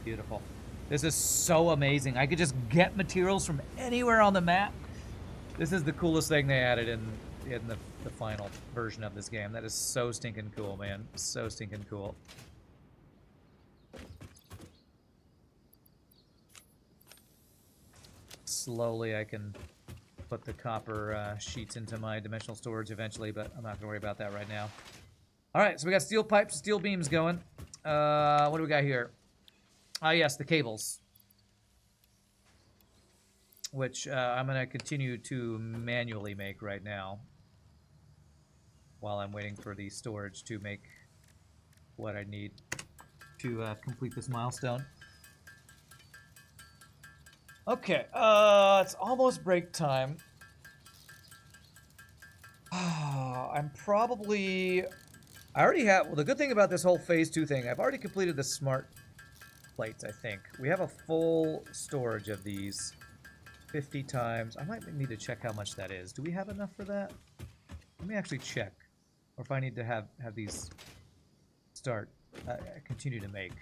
Beautiful. This is so amazing. I could just get materials from anywhere on the map. This is the coolest thing they added in the final version of this game. That is so stinking cool, man. So stinking cool. Slowly I can put the copper sheets into my dimensional storage eventually, but I'm not going to worry about that right now. Alright, so we got steel pipes, steel beams going. What do we got here? Ah, yes, the cables. Which I'm going to continue to manually make right now. While I'm waiting for the storage to make what I need to complete this milestone. Okay, it's almost break time. I'm probably... I already have... Well, the good thing about this whole Phase 2 thing, I've already completed the smart plates, I think. We have a full storage of these 50 times. I might need to check how much that is. Do we have enough for that? Let me actually check. Or if I need to have these start, continue to make.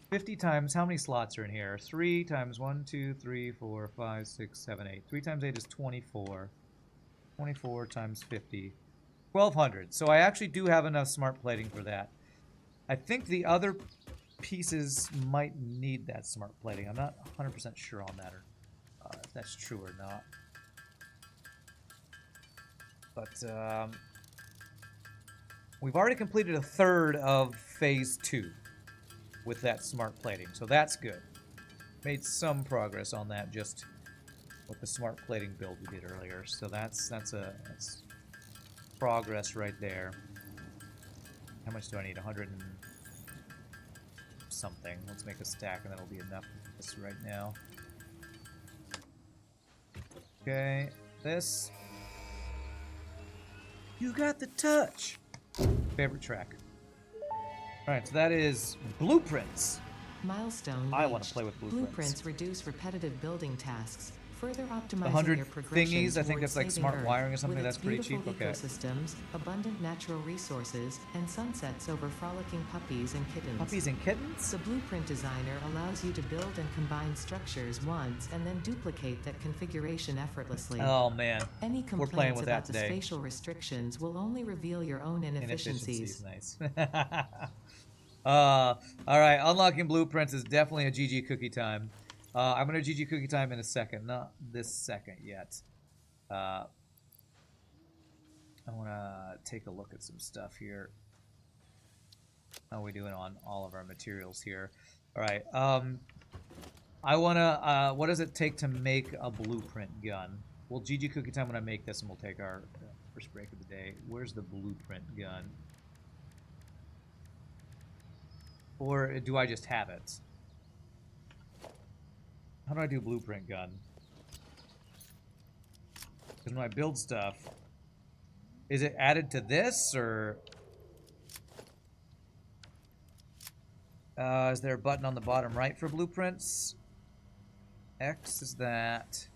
50 times, how many slots are in here? 3 times 1, 2, 3, 4, 5, 6, 7, 8. 3 times 8 is 24. 24 times 50. 1,200. So I actually do have enough smart plating for that. I think the other pieces might need that smart plating. I'm not 100% sure on that, or if that's true or not. But, we've already completed a third of Phase 2 with that smart plating, so that's good. Made some progress on that just with the smart plating build we did earlier, so that's progress right there. How much do I need? 100 and something. Let's make a stack and that'll be enough for this right now. Okay, this. You got the touch! Favorite track. Alright, so that is blueprints. Milestone I want to reached. play with blueprints. Blueprints reduce repetitive building tasks, further optimizing 100 your progression thingies, I think towards that's like saving smart Earth. wiring or something. With That's its pretty cheap. beautiful Okay. ecosystems, abundant natural resources, and sunsets over frolicking puppies and kittens. Puppies and kittens? The blueprint designer allows you to build and combine structures once and then duplicate that configuration effortlessly. Oh man. Any We're playing complaints with about that the today. spatial restrictions will only reveal your own inefficiencies. Nice. Alright, unlocking blueprints is definitely a GG cookie time. I'm gonna GG cookie time in a second, not this second yet. I wanna take a look at some stuff here. How are we doing on all of our materials here? Alright, I wanna, what does it take to make a blueprint gun? We'll GG cookie time when I make this, and we'll take our first break of the day. Where's the blueprint gun? Or do I just have it? How do I do blueprint gun? Because when I build stuff, is it added to this, or... is there a button on the bottom right for blueprints? X is that.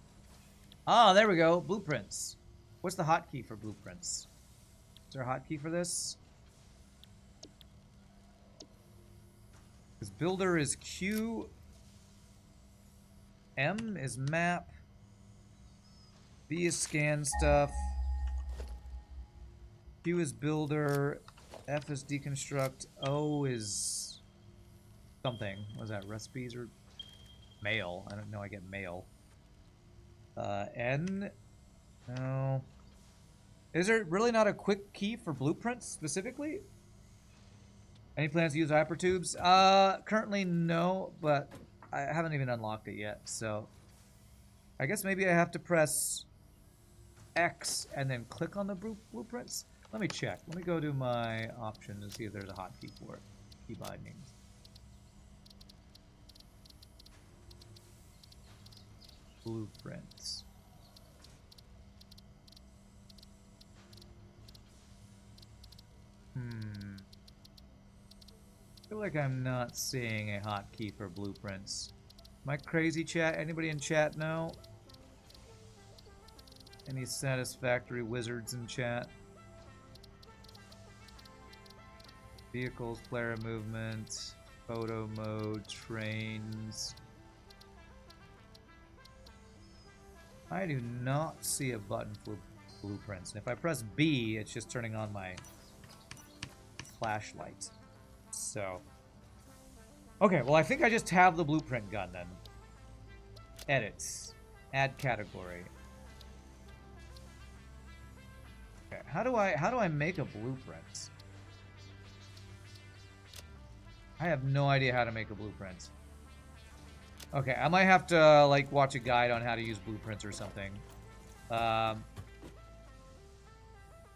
Ah, there we go. Blueprints. What's the hotkey for blueprints? Is there a hotkey for this? Because builder is Q. M is map. B is scan stuff. Q is builder. F is deconstruct. O is something. What is that? Recipes or mail? I don't know. I get mail. N. No. Is there really not a quick key for blueprints specifically? Any plans to use hypertubes? Currently no, but I haven't even unlocked it yet, so I guess maybe I have to press X and then click on the blueprints. Let me check. Let me go to my options and see if there's a hotkey for it. Key bindings. Blueprints. I feel like I'm not seeing a hotkey for blueprints. Am I crazy, chat? Anybody in chat know? Any Satisfactory wizards in chat? Vehicles, player movement, photo mode, trains. I do not see a button for blueprints. And if I press B, it's just turning on my flashlight. So, okay, well I think I just have the blueprint gun then. Edits. Add category. Okay, how do I make a blueprint? I have no idea how to make a blueprint. Okay, I might have to like watch a guide on how to use blueprints or something.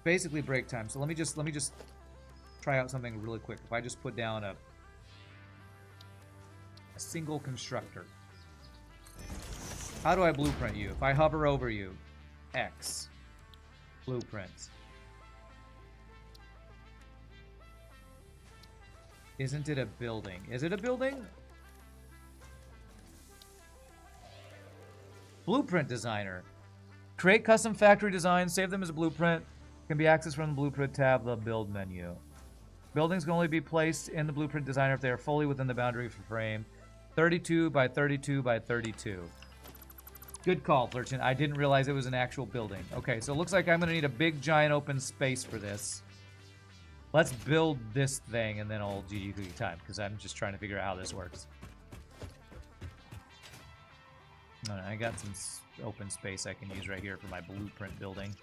Basically break time. So let me just try out something really quick. If I just put down a single constructor. How do I blueprint you? If I hover over you, X, blueprint. Isn't it a building? Is it a building? Blueprint designer. Create custom factory designs, save them as a blueprint. Can be accessed from the blueprint tab, the build menu. Buildings can only be placed in the blueprint designer if they are fully within the boundary of the frame. 32 by 32 by 32. Good call, Flirchin. I didn't realize it was an actual building. Okay, so it looks like I'm going to need a big, giant open space for this. Let's build this thing, and then I'll GG cookie time, because I'm just trying to figure out how this works. Alright, I got some open space I can use right here for my blueprint building.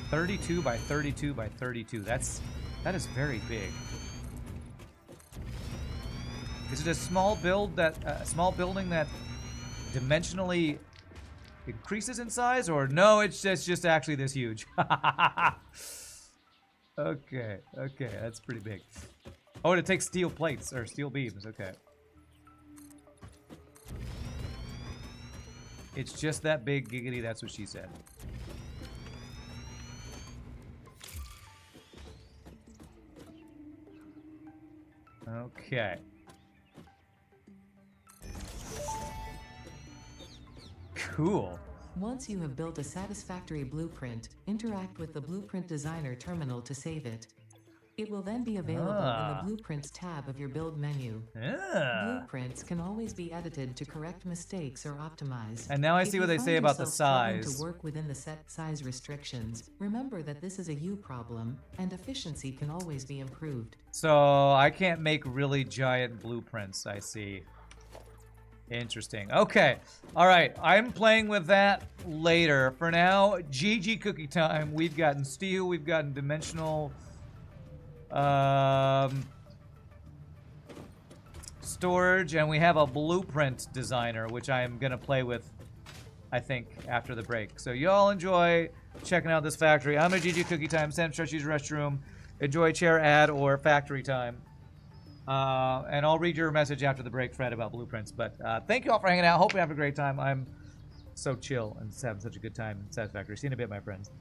32 by 32 by 32. That is very big. Is it a small building that dimensionally increases in size, or no? It's just actually this huge. Okay, that's pretty big. Oh, and it takes steel plates or steel beams. Okay. It's just that big, giggity. That's what she said. Okay. Cool. Once you have built a satisfactory blueprint, interact with the Blueprint Designer terminal to save it. It will then be available in the Blueprints tab of your build menu. Blueprints can always be edited to correct mistakes or optimize. And now I see what they say about the size. To work within the set size restrictions, remember that this is a you problem, and efficiency can always be improved. So I can't make really giant blueprints, I see. Interesting. Okay. All right. I'm playing with that later. For now, GG cookie time. We've gotten steel. We've gotten dimensional storage, and we have a blueprint designer, which I'm going to play with, I think, after the break. So y'all enjoy checking out this factory. I'm a GG cookie time. Sam Stretchy's restroom. Enjoy chair ad or factory time. And I'll read your message after the break, Fred, about blueprints. But thank you all for hanging out. Hope you have a great time. I'm so chill and having such a good time in Satisfactory. See you in a bit, my friends.